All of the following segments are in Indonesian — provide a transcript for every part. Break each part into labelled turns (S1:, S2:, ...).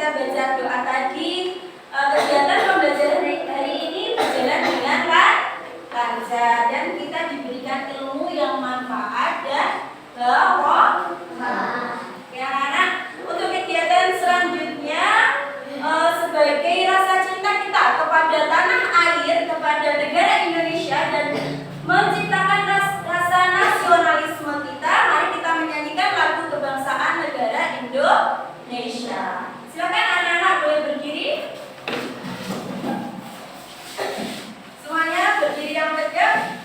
S1: kita baca doa tadi, kegiatan pembelajaran hari ini berjalan dengan lancar dan kita diberikan ilmu yang manfaat dan bermanfaat. Oke anak-anak, untuk kegiatan selanjutnya sebagai rasa cinta kita kepada tanah air, kepada negara Indonesia dan menciptakan rasa nasionalisme kita, mari kita menyanyikan lagu kebangsaan negara Indonesia. Silakan anak-anak boleh berdiri. Semuanya berdiri yang tegak.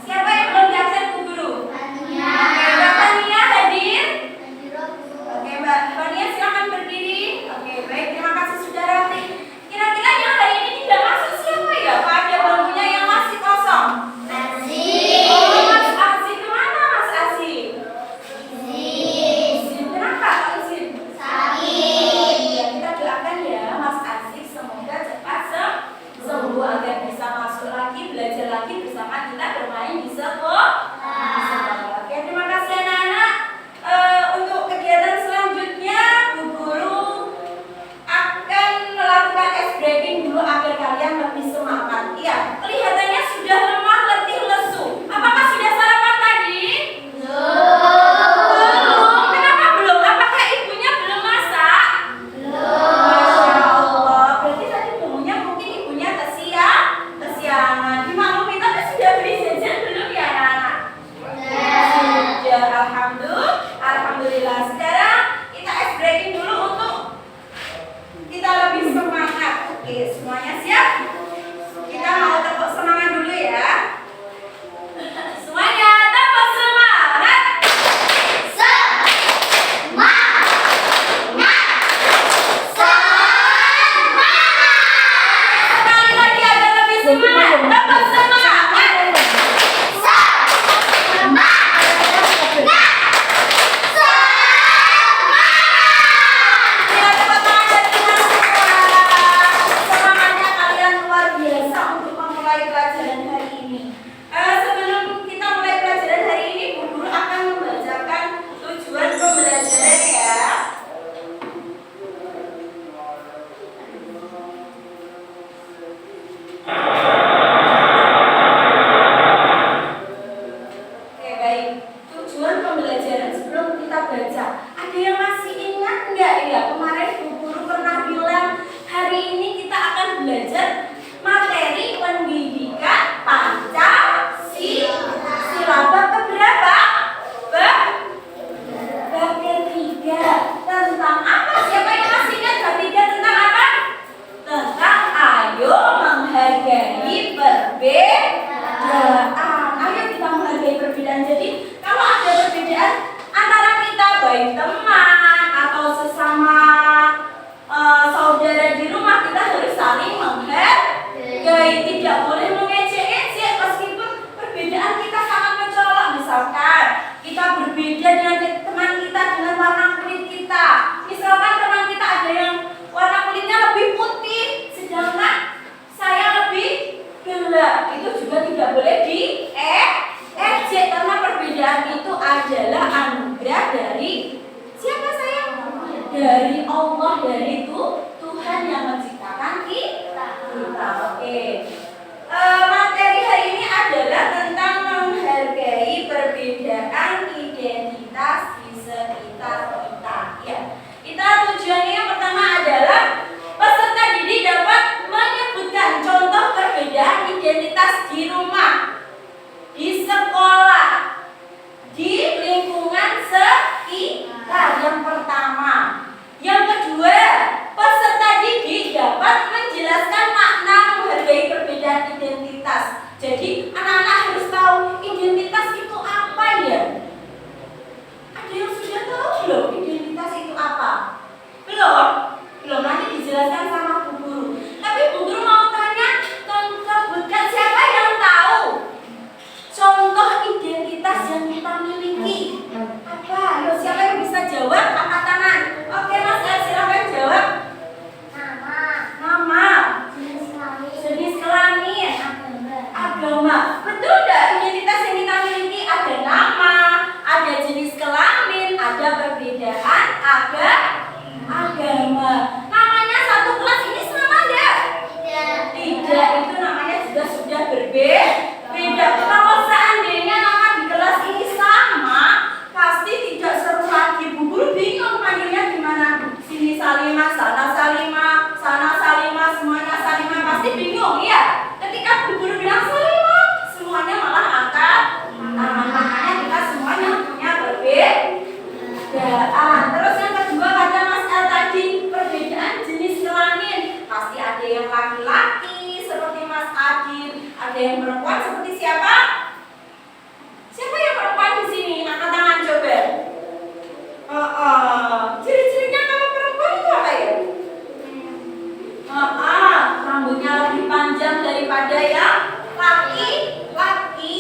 S1: Siapa yang belum diabsen Bu Guru? Oke, Bapak Nia hadir. Alhamdulillah. Sekarang kita ice breaking dulu untuk kita lebih semangat. Oke, semuanya siap? Kita mau tepuk semangat dulu ya. Semuanya tepuk semangat. Sekali lagi agar lebih semangat. Tepuk semangat. Kita tepuk tangan dari kita semua. Semangatnya kalian luar biasa untuk memulai pelajaran hari ini. Sebelum kita mulai pelajaran hari ini, Bu Guru akan membacakan tujuan pembelajaran ya. Oke, baik. Tujuan pembelajaran sebelum kita baca. Ada yang masih ingat nggak ya? Kemarin Bu Guru pernah bilang hari ini kita akan belajar materi pendidikan Pancasila. Bab keberapa? Bab ketiga. Tentang apa? Siapa yang masih ingat bab tiga tentang apa? Tentang ayo menghargai perbedaan. Ayo kita menghargai perbedaan. Jadi kalau ada perbedaan antara kita baik teman atau sesama saudara di rumah, kita harus saling menghargai. Tidak boleh mengejek-ejek meskipun perbedaan kita sangat mencolok. Misalkan kita berbeda dengan teman kita dengan warna kulit kita. Misalkan teman kita ada yang warna kulitnya lebih putih, sedangkan saya lebih gelap. Itu juga tidak boleh diejek karena perbedaan itu adalah anugerah dari siapa sayang? Dari Allah, dari Tuhan yang menciptakan kita. Oke. Materi hari ini adalah tentang menghargai perbedaan identitas di sekitar kita. Ya. Kita tujuannya yang pertama adalah peserta didik dapat menyebutkan contoh perbedaan identitas di rumah, di sekolah, di lingkungan sekitar. Yang pertama. Yang kedua, peserta didik dapat menjelaskan makna menghargai perbedaan identitas. Jadi anak-anak harus tahu identitas itu apa ya? Ada yang sudah tahu belum identitas itu apa? Belum? Belum, nanti dijelaskan sama Bu Guru. Tapi Bu Guru mau tanya, sebutkan siapa yang tahu contoh identitas yang kita miliki. Apa? Ayo, siapa yang bisa jawab? Angkat tangan. Oke Mas, silakan jawab. Nama. Jenis kelamin. Agama. Betul nggak? Identitas yang kita miliki ada nama, ada jenis kelamin, ada perbedaan agama. Namanya satu kelas ini sama nggak? Tidak. Itu namanya juga sudah berbeda. Kalau seandainya nama di kelas ini sama, pasti tidak seru lagi. Bu Guru bingung panggilnya gimana. Sini Salimah, sana Salimah, sana Salimah, semuanya Salimah, pasti bingung ya. Ketika Bu Guru bilang Salimah, semuanya malah angkat. Makanya kita semuanya punya perbedaan. Terus yang kedua kata Mas El tadi, perbedaan jenis kelamin. Pasti ada yang laki-laki seperti Mas Adil, ada yang perempuan seperti siapa? Siapa yang perempuan di sini? Angkat tangan coba. Ciri-cirinya kalau perempuan itu apa ya? Rambutnya lebih panjang daripada yang laki-laki,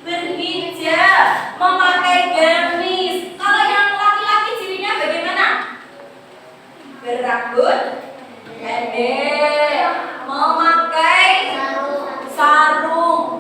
S1: berhijab, memakai gamis. Kalau yang laki-laki cirinya bagaimana? Berambut pendek, memakai sarung,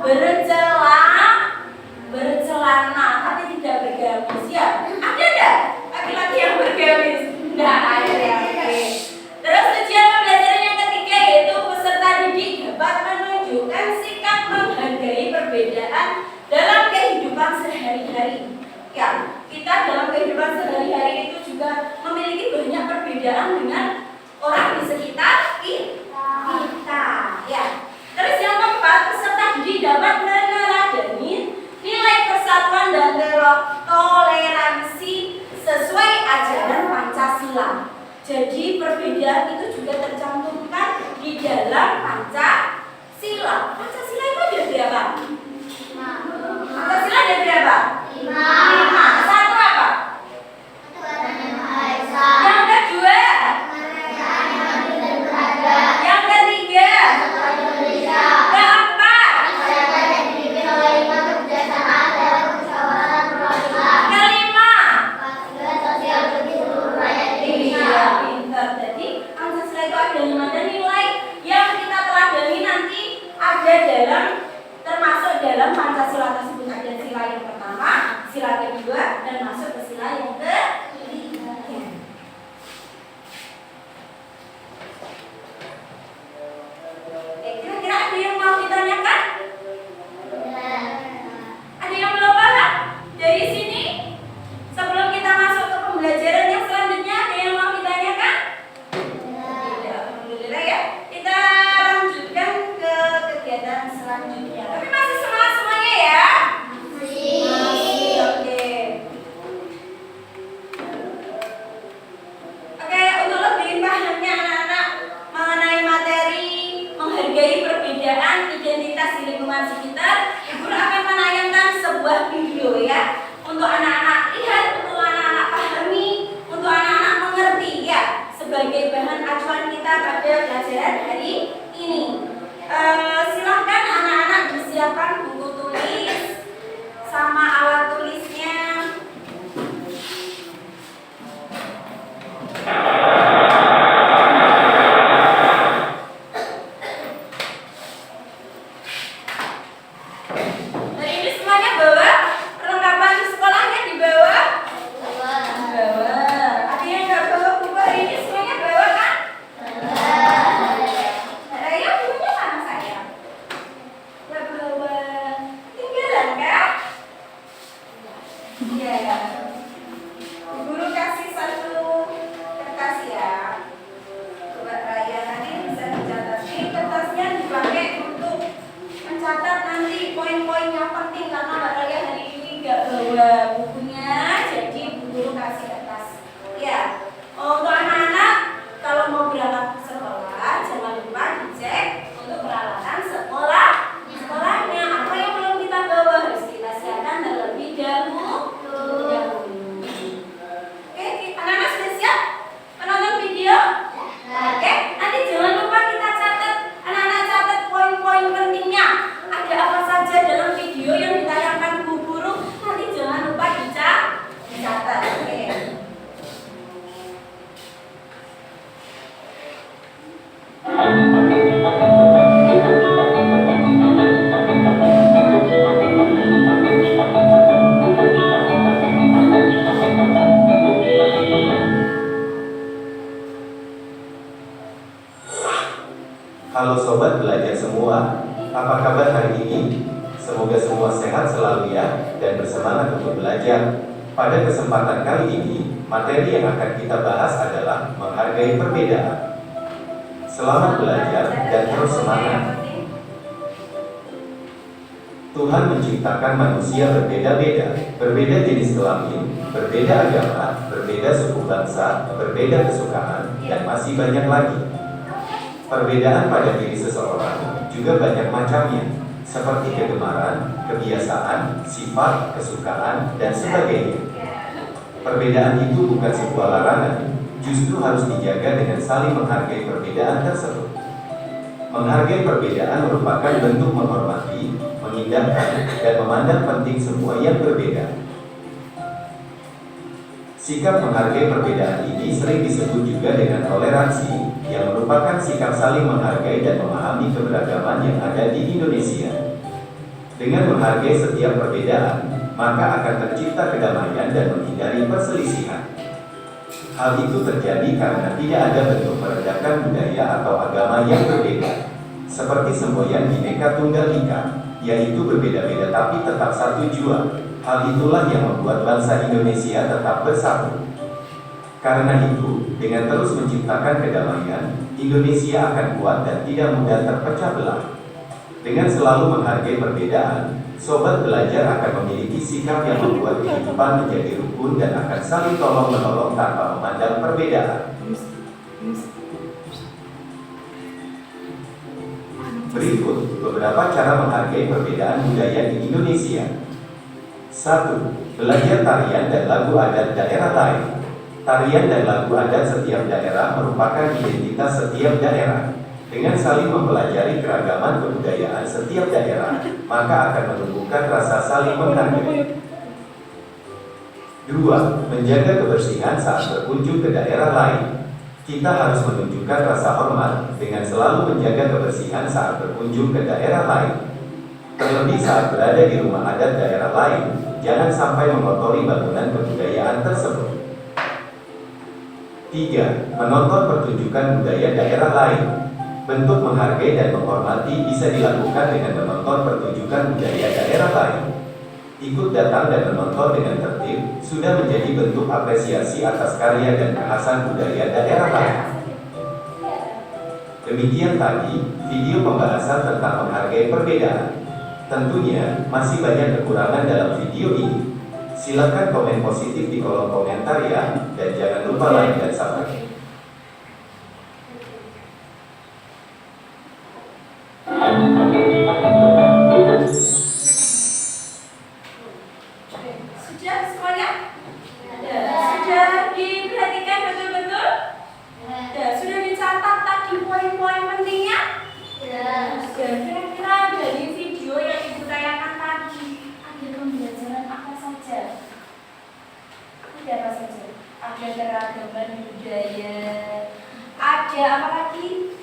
S1: Jadi perbedaan itu juga tercantumkan di dalam Pancasila. Pancasila itu ada berapa? Pancasila ada berapa? 5. Satu apa? Yang kedua? Yang ketiga? Keempat? Kelima? Iya, pintar. Jadi Pancasila itu ada 5 dan nilai yang kita teladani nanti ada dalam termasuk dalam Pancasila tersebut. Ada sila yang pertama, sila kedua, dan masuk ke sila yang ketiga. Kira-kira ada yang mau ditanyakan? Ada yang belum paham? Dari sini sebelum kita masuk ke pembelajaran yang selanjutnya, ada yang mau ditanyakan? Tidak, alhamdulillah ya. Kita lanjutkan ke kegiatan selanjutnya. Tapi masih semangat semuanya ya? Masih, oke. Oke, untuk lebih pahamnya anak-anak mengenai materi menghargai perbedaan identitas di lingkungan sekitar, Ibu akan menayangkan sebuah video ya, untuk anak-anak lihat, untuk anak-anak pahami, untuk anak-anak mengerti ya, sebagai bahan acuan kita pada pelajaran hari ini. Silahkan anak-anak disiapkan buku tulis sama alat tulisnya. Hari ini semuanya bawa perlengkapan sekolahnya di bawah? Bawa. Ada yang nggak bawa buku hari ini? Semuanya bawa kan? Raya bukunya mana saya? Nggak bawa. Tinggalan kan? Iya. Guru kasih satu kertas ya. Coba Raya nanti bisa dicatat. Ini kertasnya dipakai untuk mencatat nanti poin-poin yang penting, karena Mbak Raya hari ini nggak bawa bukunya, jadi Bu Guru kasih kertas. Ya, untuk anak-anak kalau mau berangkat ke sekolah jangan lupa dicek untuk peralatan sekolahnya. Apa yang belum kita bawa harus kita siapkan terlebih dahulu. Oke, anak-anak sudah siap menonton video? Oke, nanti jangan lupa kita catat, anak-anak catat poin-poin pentingnya. Ada apa saja dalam video yang ditayangkan Bu Guru, nanti jangan lupa dicatat. Oke.
S2: Halo sobat belajar semua, apa kabar hari ini? Semoga semua sehat selalu ya, dan bersemangat untuk belajar. Pada kesempatan kali ini, materi yang akan kita bahas adalah menghargai perbedaan. Selamat belajar dan terus semangat. Tuhan menciptakan manusia berbeda-beda, berbeda jenis kelamin, berbeda agama, berbeda suku bangsa, berbeda kesukaan, dan masih banyak lagi. Perbedaan pada diri seseorang juga banyak macamnya, seperti kegemaran, kebiasaan, sifat, kesukaan, dan sebagainya. Perbedaan itu bukan sebuah larangan, justru harus dijaga dengan saling menghargai perbedaan tersebut. Menghargai perbedaan merupakan bentuk menghormati, mengindahkan, dan memandang penting semua yang berbeda. Sikap menghargai perbedaan ini sering disebut juga dengan toleransi, yang merupakan sikap saling menghargai dan memahami keberagaman yang ada di Indonesia. Dengan menghargai setiap perbedaan, maka akan tercipta kedamaian dan menghindari perselisihan. Hal itu terjadi karena tidak ada bentuk merendahkan budaya atau agama yang berbeda, seperti semboyan Bhinneka Tunggal Ika, yaitu berbeda-beda tapi tetap satu jua. Hal itulah yang membuat bangsa Indonesia tetap bersatu. Karena itu, dengan terus menciptakan kedamaian, Indonesia akan kuat dan tidak mudah terpecah belah. Dengan selalu menghargai perbedaan, sobat belajar akan memiliki sikap yang membuat kehidupan menjadi rukun dan akan saling tolong-menolong tanpa memandang perbedaan. Berikut beberapa cara menghargai perbedaan budaya di Indonesia. 1. Belajar tarian dan lagu adat daerah lain. Tarian dan lagu adat setiap daerah merupakan identitas setiap daerah. Dengan saling mempelajari keragaman kebudayaan setiap daerah, maka akan menumbuhkan rasa saling menghargai. 2. Menjaga kebersihan saat berkunjung ke daerah lain. Kita harus menunjukkan rasa hormat dengan selalu menjaga kebersihan saat berkunjung ke daerah lain. Terlebih saat berada di rumah adat daerah lain, jangan sampai mengotori bangunan kebudayaan tersebut. 3. Menonton pertunjukan budaya daerah lain. Bentuk menghargai dan menghormati bisa dilakukan dengan menonton pertunjukan budaya daerah lain. Ikut datang dan menonton dengan tertib sudah menjadi bentuk apresiasi atas karya dan kekhasan budaya daerah lain. Demikian tadi video pembahasan tentang menghargai perbedaan. Tentunya masih banyak kekurangan dalam video ini. Silakan komen positif di kolom komentar ya, dan jangan lupa like dan subscribe.
S1: Sudah semuanya? Sudah diperhatikan betul-betul? Sudah dicatat tadi poin-poin pentingnya? Kira-kira dari video yang Ibu tayangkan tadi ada pembelajaran apa saja? Ada apa saja? Ada keragaman budaya, ada apa lagi?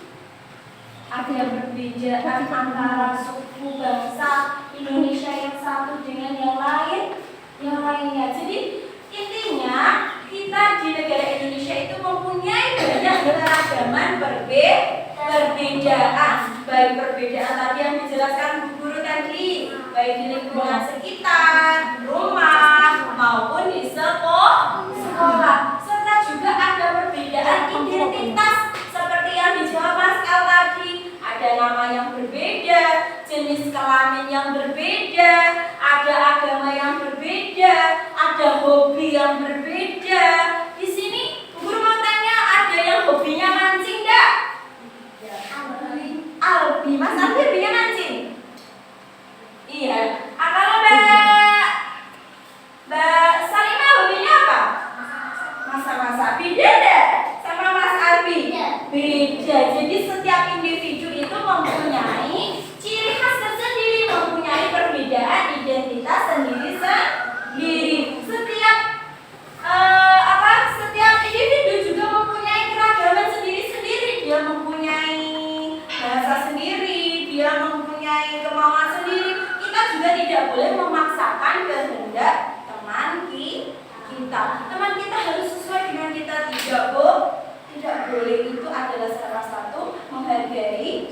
S1: Ada perbedaan antara suku bangsa Indonesia yang satu dengan yang lainnya. Jadi intinya kita di negara Indonesia itu mempunyai banyak keragaman perbedaan. Baik perbedaan tadi yang dijelaskan Bu Guru tadi, baik di lingkungan sekitar, rumah, maupun di sekolah. Serta juga ada perbedaan identitas seperti yang dijawab Mas El tadi. Ada nama yang berbeda, jenis kelamin yang berbeda, ada agama yang berbeda, ada hobi yang berbeda. Di sini Bu Guru mau tanya, ada yang hobinya mancing enggak? Albi, Mas Albi hobinya mancing? Iya. Kalau Mbak Salimah hobinya apa? Masak-masak. Beda enggak sama Mas Albi? Beda. Jadi setiap individu itu mempunyai ciri khas tersendiri, mempunyai perbedaan identitas sendiri-sendiri. Setiap individu juga mempunyai keragaman sendiri-sendiri. Dia mempunyai bahasa sendiri, dia mempunyai kemauan sendiri. Kita juga tidak boleh memaksakan kehendak teman kita. Teman kita harus sesuai dengan kita, tidak boleh. Itu adalah salah satu menghargai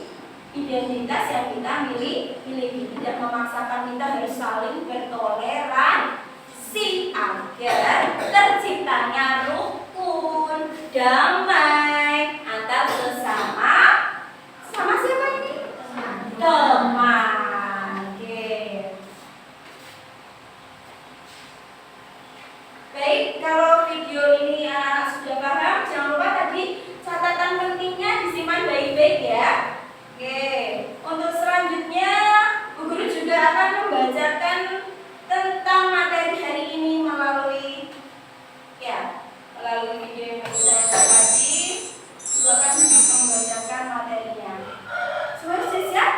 S1: identitas yang kita miliki. Tidak memaksakan, kita harus saling bertoleransi agar terciptanya rukun, damai antar sesama siapa ini? Teman. Oke. Baik, kalau video ini anak sudah paham, jangan lupa tadi catatan pentingnya disimpan baik-baik ya. Oke, untuk selanjutnya Bu Guru juga akan membacakan tentang materi hari ini melalui video yang saya tadi. Guru akan membacakan materinya. Semua sudah siap?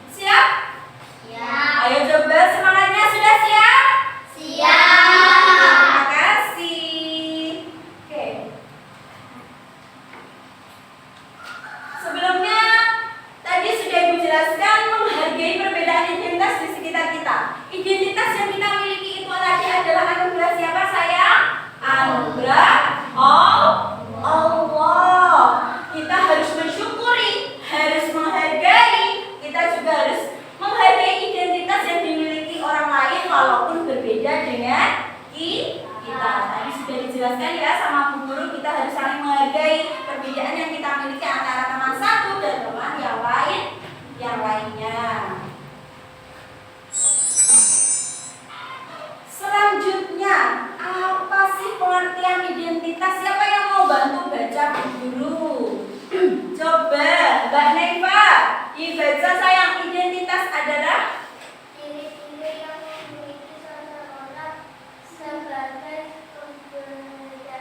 S1: Siap? Ayo coba semangatnya, sudah siap? Terima kasih. Oke. Sebelumnya tadi sudah Ibu jelaskan menghargai perbedaan identitas di sekitar kita. Identitas yang kita miliki itu tadi adalah anugerah siapa sayang? Anugerah Allah. Kita harus mensyukuri, harus menghargai. Kita juga harus menghargai identitas yang dimiliki orang lain walaupun berbeda dengan kita. Tadi sudah dijelaskan ya sama Bu Guru, kita harus saling menghargai perbedaan yang kita miliki antara teman satu dan teman yang lainnya. Selanjutnya, apa sih pengertian identitas? Siapa yang mau bantu baca Dibaca sayang, identitas adalah
S3: ciri-ciri yang memiliki seseorang sebagai pembeda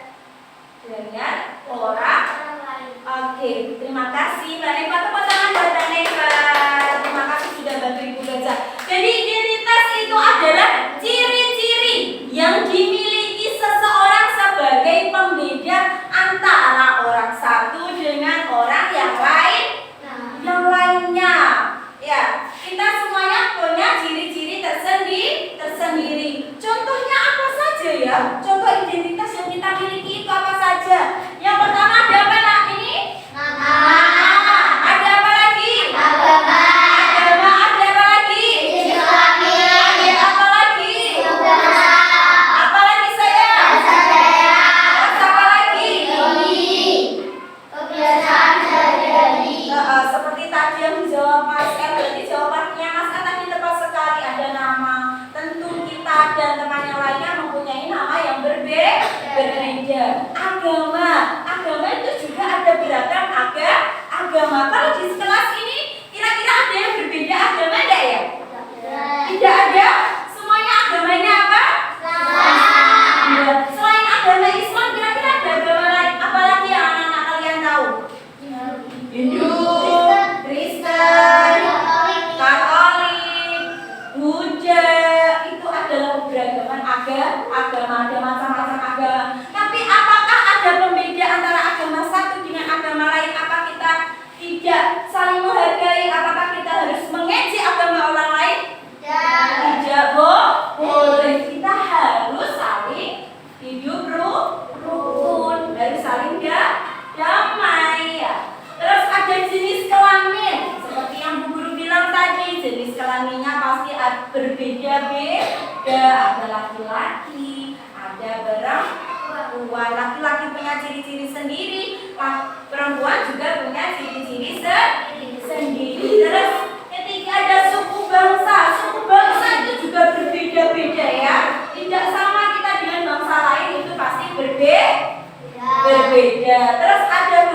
S1: dengan orang.
S3: lain.
S1: Oke, terima kasih Mbak Neva. Tepuk tangan buat Mbak Neva. Terima kasih sudah bantu Ibu baca. Jadi identitas itu adalah ciri-ciri yang dimiliki seseorang sebagai pembeda antara orang satu dengan orang yang lain. Yang lainnya, ya, kita semuanya punya ciri-ciri tersendiri. Contohnya apa saja ya? Contoh identitas yang kita miliki itu apa saja? Yang pertama ada apa nak ini?
S3: Nama,
S1: Ada apa lagi?
S3: agama,
S1: Agama. Ada apa lagi?
S3: jenis kelamin,
S1: Ada apa lagi?
S3: bahasa,
S1: Apa lagi saya?
S3: daerah,
S1: Terus apa lagi?
S3: hobi, kebiasaan sehari-hari.
S1: Seperti tadi yang dijawab Mas R, berarti jawabannya Mas R tadi tepat sekali. Ada nama. Tentu kita dan teman yang lainnya mempunyai nama yang berbeda. Agama itu juga ada beragam agama. Kalau di kelas ini kira-kira ada yang berbeda agama enggak ya? Tidak ada. Semuanya agamanya apa? Ya. Selain agama Islam, kira-kira ada agama lain apa lagi yang anak-anak kalian tahu? Hindu, Kristen, Katolik, Buddha, itu adalah keberagaman agama, ada macam-macam agama. Tapi apakah ada pembeda antara agama satu dengan agama lain? Apa kita tidak saling menghargai? Apakah kita harus mengejek agama orang lain? Tidak boleh. Kita harus saling hidup rukun, harus saling damai ya. Terus ada jenis kelamin, seperti yang Bu Guru bilang tadi, jenis kelaminnya pasti berbeda-beda. Ada laki-laki, ada perempuan. Laki-laki punya ciri-ciri sendiri, perempuan juga punya ciri-ciri sendiri. Terus ketika ada suku bangsa itu juga berbeda-beda ya. Tidak sama kita dengan bangsa lain, itu pasti berbeda. Terus ada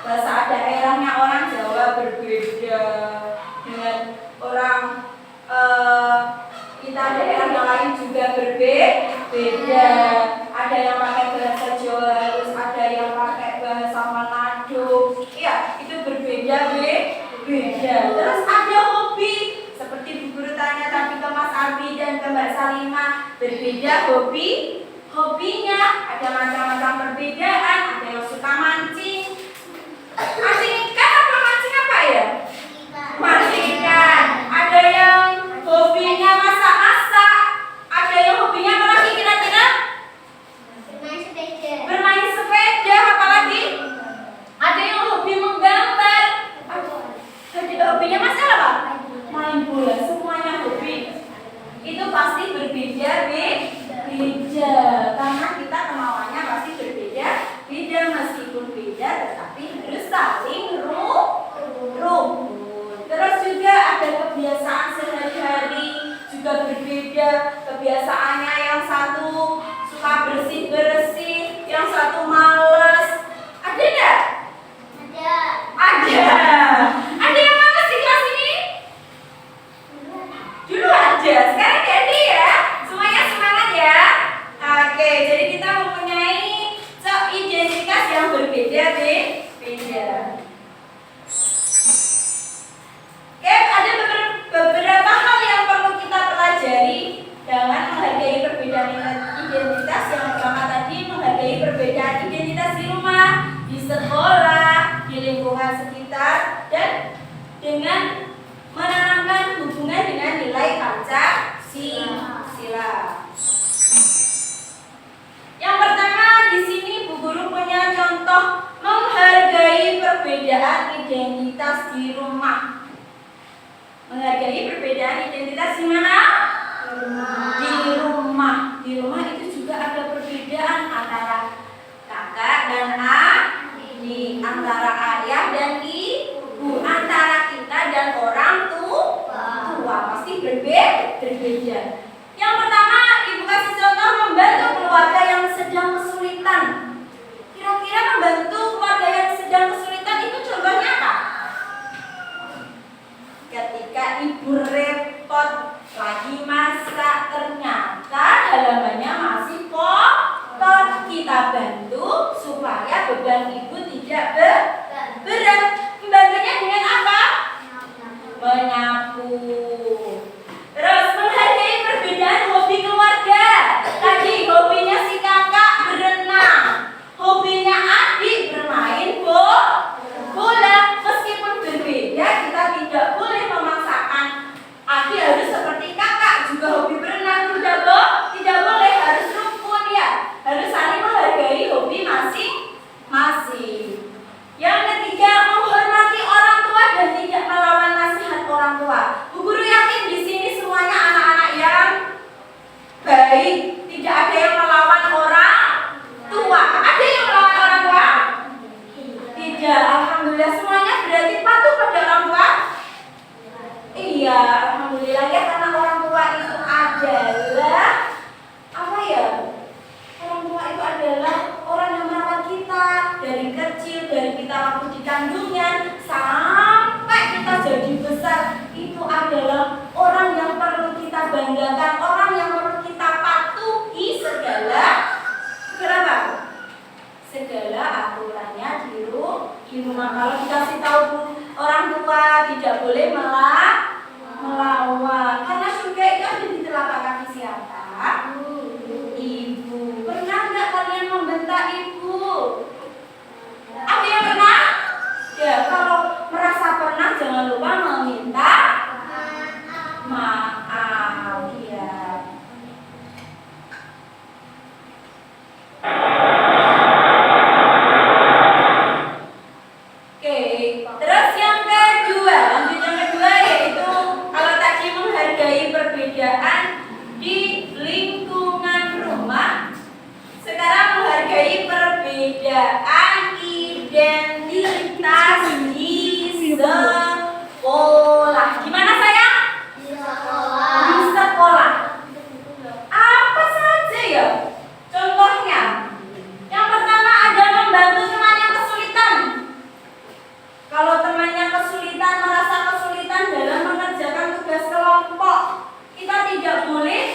S1: bahasa daerahnya orang Jawa berbeda dengan orang kita daerah yang lain juga berbeda. Ada yang pakai bahasa Jawa, terus ada yang pakai bahasa Manado. Ya, itu berbeda. Terus ada hobi, seperti Bu Guru tanya tadi ke Mas Arbi dan ke Mbak Salima, berbeda hobinya, ada macam-macam perbedaan. Ada yang suka mancing ikan apa mancing apa ya? Mancing ikan. Ada yang hobinya masak-masak. Ada yang hobinya apa lagi kira-kira? Bermain sepeda. Apa lagi? Ada yang hobi menggambar. Hobinya Mas apa? Main bola. Semuanya hobi. Itu pasti berbeda. Karena kita kemauannya pasti berbeda. Meskipun beda tetapi harus saling rukun. Terus juga ada kebiasaan sehari-hari juga berbeda. Kebiasaannya yang satu suka bersih-bersih, yang satu males. Ada enggak? Ada. Ada yang males di kelas ini? Dulu ada, sekarang jadi ya. Semuanya semangat ya. Oke, jadi kita mempunyai identitas yang berbeda. Oke, ada beberapa hal yang perlu kita pelajari dengan menghargai perbedaan identitas. Yang pertama tadi, menghargai perbedaan identitas di rumah, di sekolah, di lingkungan sekitar, dan dengan menanamkan hubungan dengan nilai Pancasila. Yang pertama di sini Bu Guru punya contoh menghargai perbedaan identitas di rumah. Menghargai perbedaan identitas di mana? Di rumah. Di rumah itu juga ada perbedaan antara kakak dan adik, antara ayah dan ibu, antara kita dan orang tua. Pasti berbeda. Yang pertama, Ibu kasih contoh membantu keluarga yang sedang kesulitan. Kira-kira membantu keluarga yang sedang kesulitan itu contohnya apa? bantu supaya beban ibu tidak berat. Membantunya dengan apa? Menyapu. Terus menghargai perbedaan hobi keluarga. Tadi hobinya si kakak berenang, hobinya adik bermain bola. Meskipun berbeda, kita tidak boleh memaksakan adik harus seperti kakak juga hobi berenang. Tidak boleh, harus rukun ya. Harus saling menghargai hobi masing-masing. Yang ketiga, menghormati orang tua dan tidak melawan nasihat orang tua. Bu Guru yakin di sini semuanya anak-anak yang baik, tidak ada yang melawan orang tua. Ada yang melawan orang tua? Tidak. Alhamdulillah, semuanya berarti patuh pada orang tua. Iya, alhamdulillah ya, karena orang tua itu adalah apa ya? Orang tua itu adalah orang yang merawat kita dari kecil, dari kita waktu di kandungan sampai kita jadi besar. Itu adalah orang yang perlu kita banggakan, orang yang perlu kita patuhi segala aturannya di rumah. Kalau dikasih tahu orang tua tidak boleh melawan, karena surga itu ada di telapak kaki siapa? Ibu. Pernah nggak kalian membentak ibu? Ada yang pernah? Ya, kalau merasa pernah jangan lupa meminta maaf ya. Oke, terus yang kedua, lanjut yang kedua yaitu kalau tadi menghargai perbedaan di lingkungan rumah, sekarang menghargai perbedaan identitas di sekolah. Gimana sayang?
S3: Di sekolah.
S1: Di sekolah. Apa saja ya? Contohnya, yang pertama ada membantu teman yang kesulitan. Kalau temannya kesulitan, merasa kesulitan dalam mengerjakan tugas kelompok, kita tidak boleh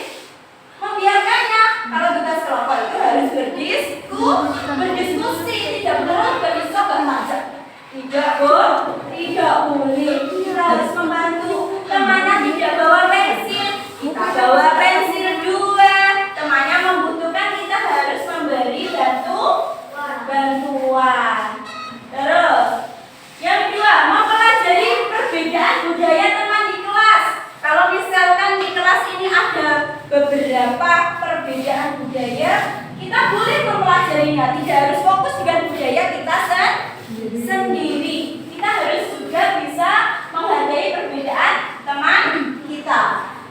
S1: membiarkannya. Kalau tugas kelompok itu harus berdiskusi, tidak boleh berdiskusi saja. Tidak boleh. Kita harus membantu. Temannya tidak bawa pensil, kita bawa pensil 2. Temannya membutuhkan, kita harus memberi bantuan. Terus yang kedua, mempelajari perbedaan budaya teman di kelas. Kalau misalkan di kelas ini ada beberapa perbedaan budaya, kita boleh mempelajarinya. Tidak harus fokus dengan budaya kita sendiri. Kita harus juga bisa menghargai perbedaan teman kita.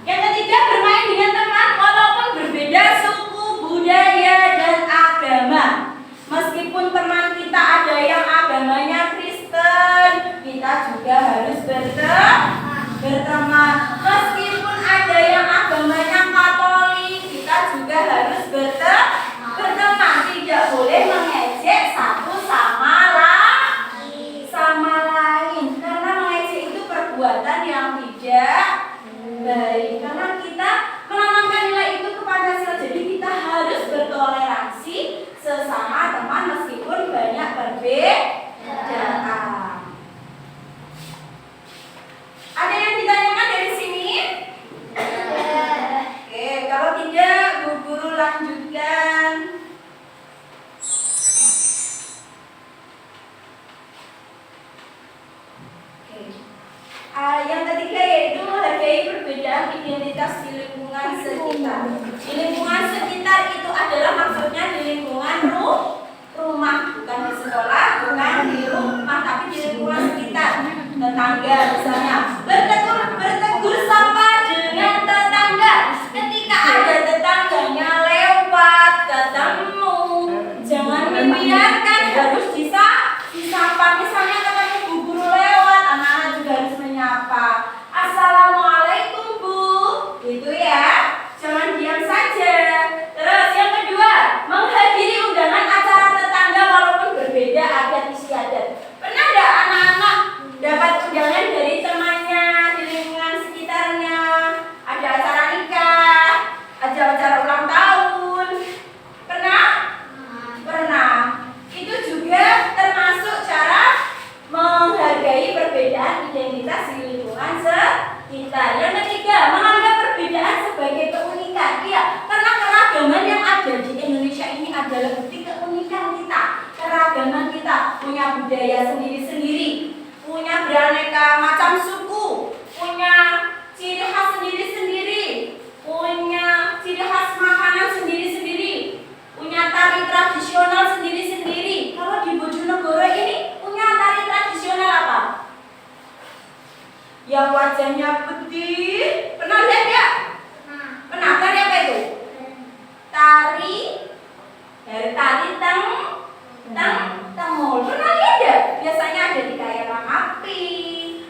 S1: Yang ketiga, bermain dengan teman walaupun berbeda suku, budaya, dan agama. Meskipun teman kita ada yang agamanya Kristen, kita juga harus berteman. Meskipun ada yang agamanya Katolik, kita juga harus berteman. Tidak boleh mengejek satu sama lain, karena mengejek itu perbuatan yang tidak baik. Karena kita menanamkan nilai itu kepada Pancasila, jadi kita harus bertoleransi sesama teman meskipun banyak perbedaan. Ada yang ditanyakan dari sini? Oke, kalau tidak, Bu Guru lanjutkan. Yang ketiga yaitu menghargai perbedaan identitas di lingkungan sekitar. Di lingkungan sekitar itu adalah maksudnya di lingkungan rumah, bukan di sekolah, bukan di rumah, tapi di lingkungan sekitar. Tetangga misalnya, bertegur sapa dengan tetangga. Ketika ada tetangganya lewat ketemu, jangan membiarkan, harus disapa. Misalnya ketemu Bu Guru lewat, anak-anak juga harus menyapa. Assalamualaikum Bu, gitu ya. Jangan diam saja. Terus yang kedua, budaya sendiri-sendiri, punya beraneka macam suku, punya ciri khas sendiri-sendiri, punya ciri khas makanan sendiri-sendiri, punya tari tradisional sendiri-sendiri. Kalau di Bojonegoro ini punya tari tradisional apa? Yang wajahnya putih, pernah lihat ya? Pernah, tari apa itu? Tari tengul. Pernah lihat ya? Biasanya ada di kayangan api,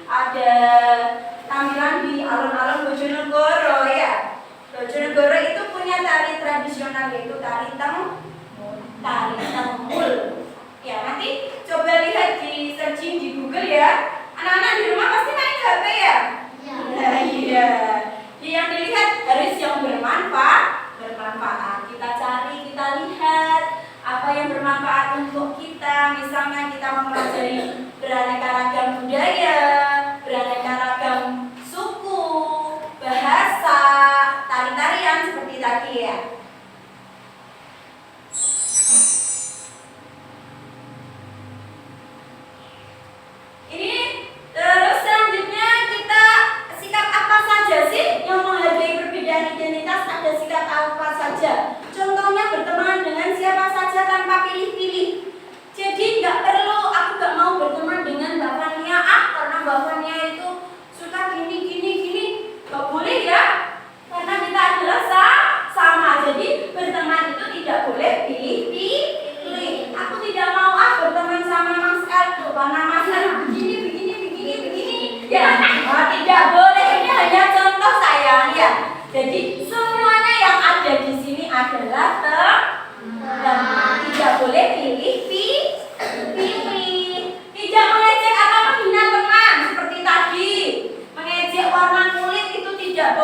S1: ada tampilan di alun-alun Bojonegoro ya. Bojonegoro itu punya tari tradisional yaitu tari tengul. Ya, nanti coba lihat di searching di Google ya. Anak-anak di rumah pasti main HP ya? Nah, iya. Yang dilihat harus yang bermanfaat. Kita cari, kita lihat apa yang bermanfaat untuk kita. Misalnya kita mempelajari beraneka ragam budaya, beraneka ragam suku, bahasa, tari-tarian seperti tadi ya. Ini terus selanjutnya kita sikap apa saja sih yang menghargai perbedaan identitas? Ada sikap apa saja? Contohnya berteman dengan siapa saja tanpa pilih-pilih. Jadi nggak perlu, aku nggak mau berteman dengan Mbak Fania karena Mbak Fania itu suka gini. Nggak boleh ya, karena kita adalah sama. Jadi berteman itu tidak boleh pilih-pilih. Aku tidak mau berteman sama Mas El karena Mas El begini. Ya, tidak boleh. Ini hanya contoh sayang ya. Jadi semuanya yang ada di sini adalah teman. Tidak boleh pilih-pilih. Tidak mengejek atau menghina teman seperti tadi. Mengejek warna kulit itu tidak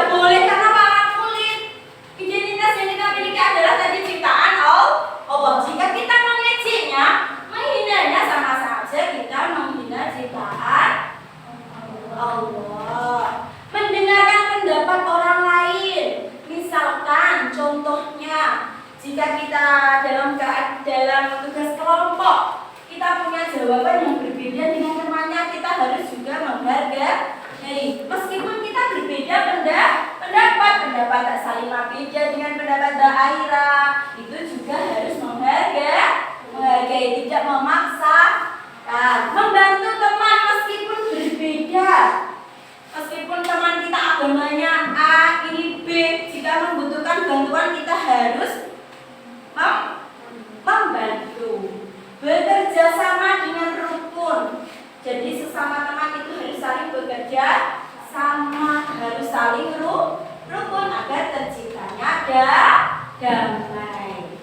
S1: boleh karena warna kulit. Identitas yang kita miliki adalah tadi ciptaan Allah. Jika kita mengejeknya, menghinanya, sama saja kita menghina ciptaan Allah. Mendengarkan pendapat orang lain. Misalkan contohnya, jika kita dalam tugas kelompok, kita punya jawaban yang berbeda dengan temannya, kita harus juga menghargai. Meskipun kita berbeda pendapat tak Salimah beda dengan pendapat Mbak Aira, itu juga harus menghargai, tidak memaksa. Membantu teman meskipun berbeda. Meskipun teman kita agamanya A, ini B, jika membutuhkan bantuan kita harus membantu. Bekerja sama dengan rukun. Jadi sesama teman itu harus saling bekerja sama, harus saling rukun agar terciptanya damai.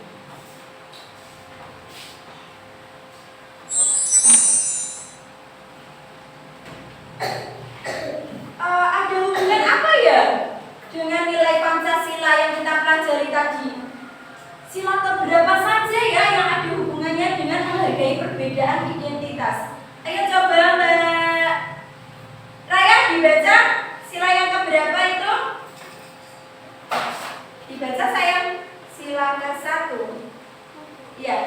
S1: Ada hubungan apa ya dengan nilai Pancasila yang kita pelajari tadi? Sila keberapa saja ya yang ada hubungannya dengan menghargai perbedaan identitas? Ayo coba Mbak Raya dibaca sila yang keberapa itu? Dibaca sayang. Sila ke-1. Iya.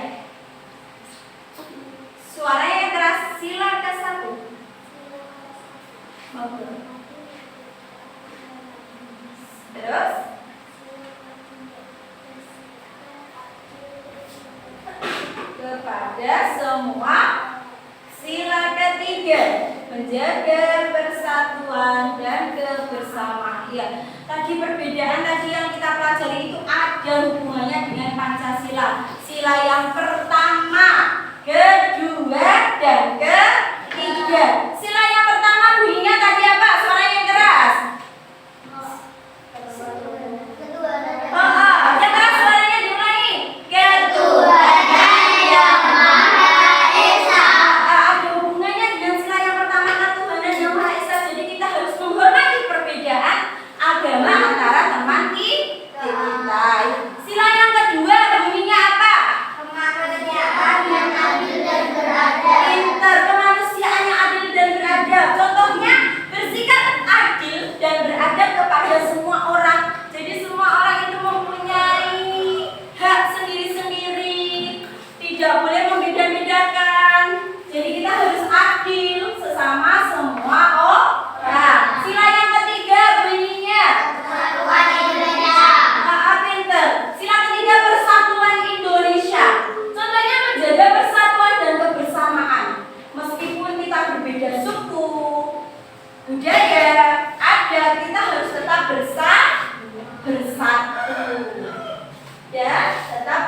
S1: Suaranya yang keras. Sila ke-1. Terus kepada semua. Sila ke-3, menjaga persatuan dan kebersamaan. Ya, tadi perbedaan tadi yang kita pelajari itu ada hubungannya dengan Pancasila. Sila yang pertama, kedua, dan ketiga. Sila yang pertama bunyinya tadi apa? Suara yang keras. Yang keras suaranya diulangi. Ketuhanan yang Maha Esa. Ada hubungannya dengan sila yang pertama, ketuhanan yang Maha Esa. Jadi kita harus menghormati perbedaan agama antara teman kita. Sila yang kedua bunyinya apa?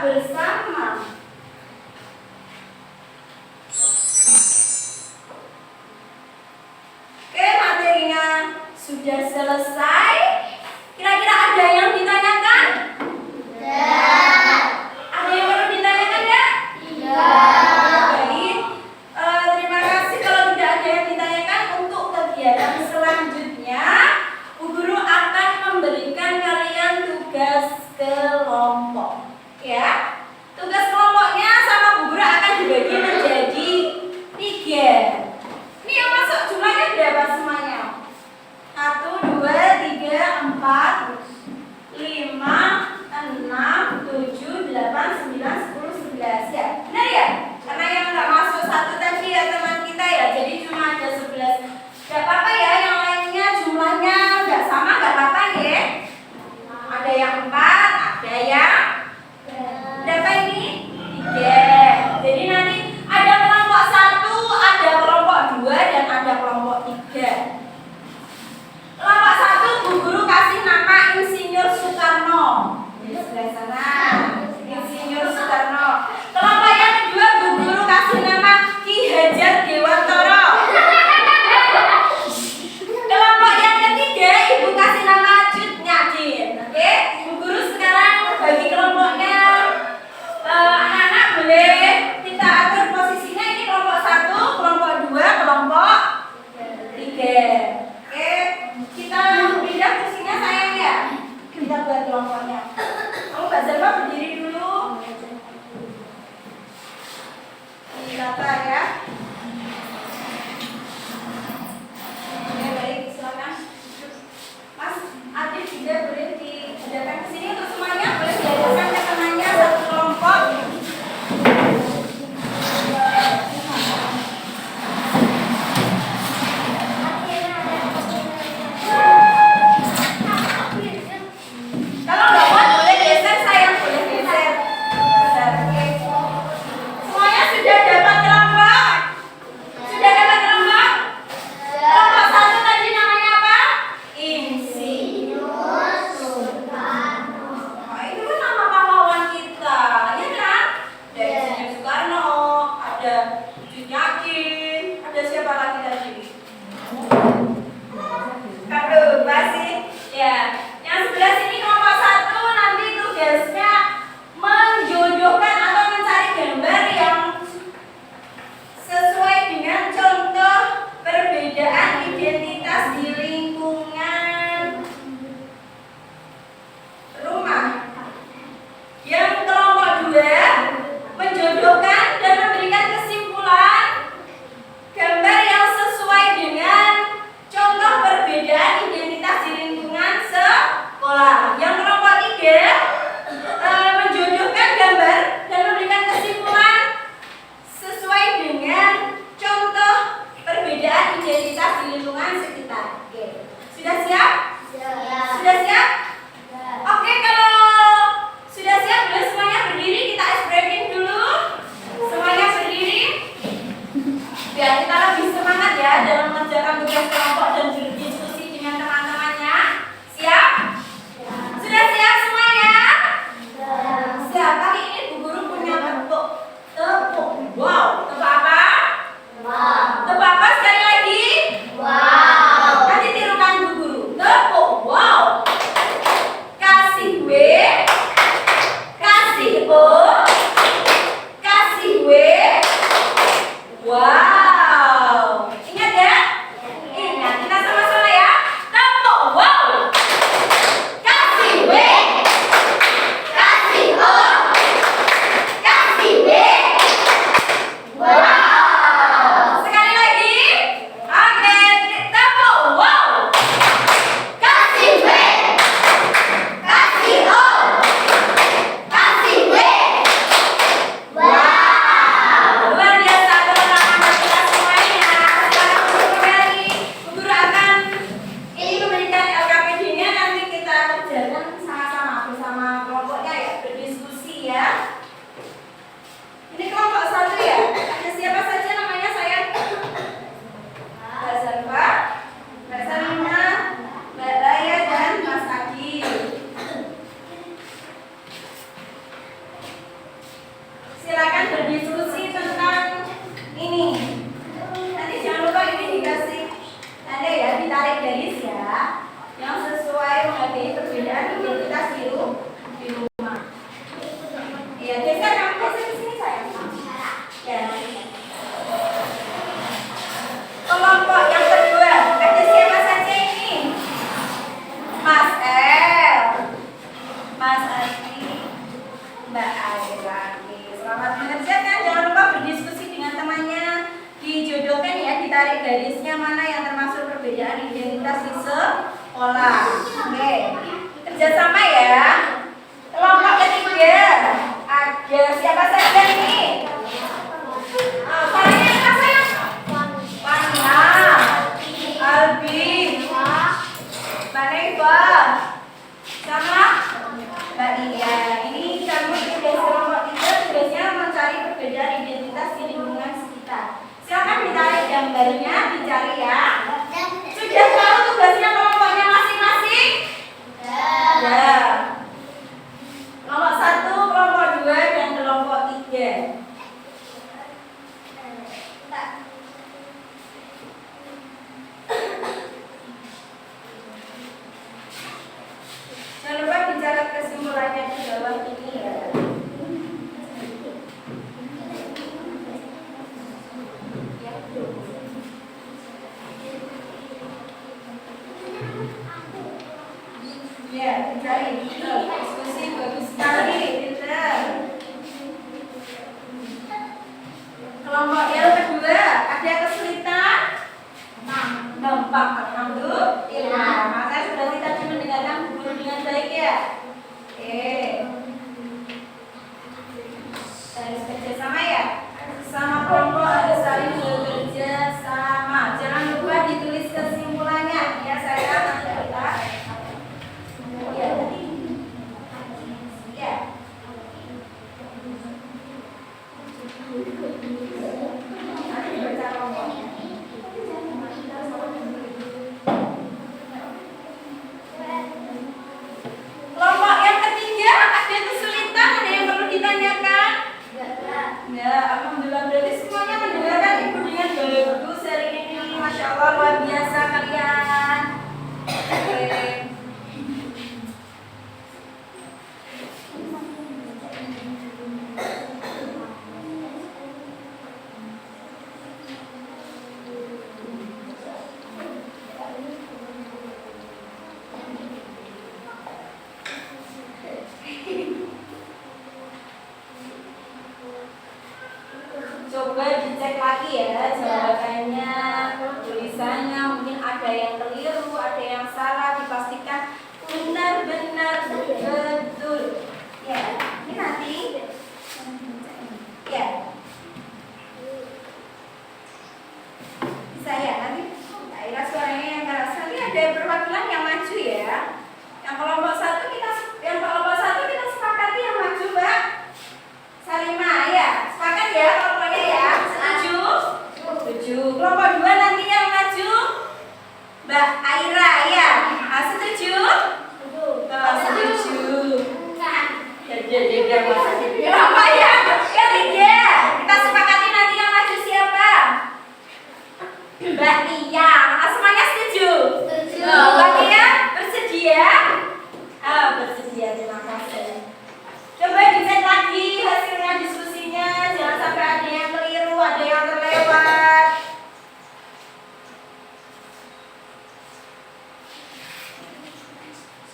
S1: bersama. Oke, materinya sudah selesai. Kira-kira ada yang ditanyakan? Ada yang perlu ditanyakan ya? Baik. Terima kasih. Kalau tidak ada yang ditanyakan, untuk kegiatan selanjutnya Bu Guru akan memberikan kalian tugas kelompok. Ya, tugas kelompoknya sama Bu Guru akan dibagi menjadi 3. Ini yang masuk jumlahnya berapa semuanya? 1, 2, 3, 4, 5, 6, 7, 8, 9, 10, 11. Ya, benar ya? Karena yang nggak masuk 1 tadi ya teman kita ya, jadi cuma ada 11. Gak apa-apa ya, yang lainnya jumlahnya nggak sama, nggak apa-apa ya. Ada yang 4, ada yang berapa ini? 3. Jadi nanti ada kelompok 1, ada kelompok 2, dan ada kelompok 3. Kelompok 1 Bu Guru kasih nama Insinyur Soekarno. Di sebelah sana, Insinyur Soekarno. Kelompok yang kedua Bu Guru kasih nama Ki Hajar Dewantara. Kelompok yang ketiga Ibu kasih nama Cut Nyatin. Oke, Bu Guru sekarang bagi kelompoknya. Anak-anak boleh kita atur posisinya. Ini kelompok 1, kelompok 2, kelompok 3. Oke, kita pindah kursinya sayang ya. Kita buat kelompoknya. Kamu Mbak Zalma berdiri dulu. Ditata ya. Oke, baik, silakan. Mas Adit juga boleh dihadapkan ke sini untuk semuanya. Boleh dihadapkan ke temannya satu kelompok. Kalau nggak kuat boleh geser, sayang boleh geser. Iya, geser kamu geser ke sini sayang. Ya. Kelompok yang kedua, ada siapa saja ini? Mas El, Mas Adi, Mbak Airani. Selamat mengerjakan. Jangan lupa berdiskusi dengan temannya. Dijodohkan ya, ditarik garisnya mana yang termasuk perbedaan identitas di sekolah. Oke, kerjasama ya. Kelompok ketiga, ada siapa saja ini? Sayangnya apa sayang? Wania, Albi, Mbak Neva, sama Mbak Lia. Ini kamu tugas kelompok 3, tugasnya mencari perbedaan identitas di lingkungan sekitar. Silakan ditarik gambarnya, dicari ya. Sudah tahu tugasnya kelompoknya masing-masing? Ya. Kelompok 1, kelompok 2, dan kelompok 3. Jangan lupa dicatat kesimpulannya di bawah ini ya. Ya, dicari. Diskusi bagus sekali, pintar. Kelompok yang kedua, ada kesulitan? Gampang, alhamdulillah. Maka sudah tadi mendengarkan guru dengan baik ya. Oke. Harus kerjasama ya. Sama kelompok harus saling bekerja sama. Jangan lupa ditulis kesimpulannya. Ya saya nanti kita. Ya. Ya. Nanti baca kelompoknya. Kelompok yang ketiga, ada kesulitan, ada yang perlu ditanyakan? Ya, alhamdulillah berarti semuanya mendengarkan ibu dengan bagus hari ini. Masya Allah luar biasa kalian. Oke. Coba dicek lagi ya jawabannya, tulisannya mungkin ada yang keliru, ada yang salah, dipastikan benar-benar betul. Ya, ini nanti. Ya. Bisa ya nanti. Daerah suaranya yang keras. Nanti ada perwakilan yang maju ya. Yang kelompok 1 kita sepakati yang maju, Mbak Salimah ya. Sepakat ya kelompoknya ya. Setuju? Setuju. Kelompok 2 nanti yang maju Mbak Aira ya. Setuju? Setuju. Jadi kelompok yang ketiga kita sepakati nanti yang maju siapa? Mbak Tia. Semuanya setuju?
S3: Setuju.
S1: Mbak Tia bersedia? Bersedia, terima kasih. Coba dicek lagi hasilnya diskusinya, jangan sampai ada yang keliru, ada yang terlewat.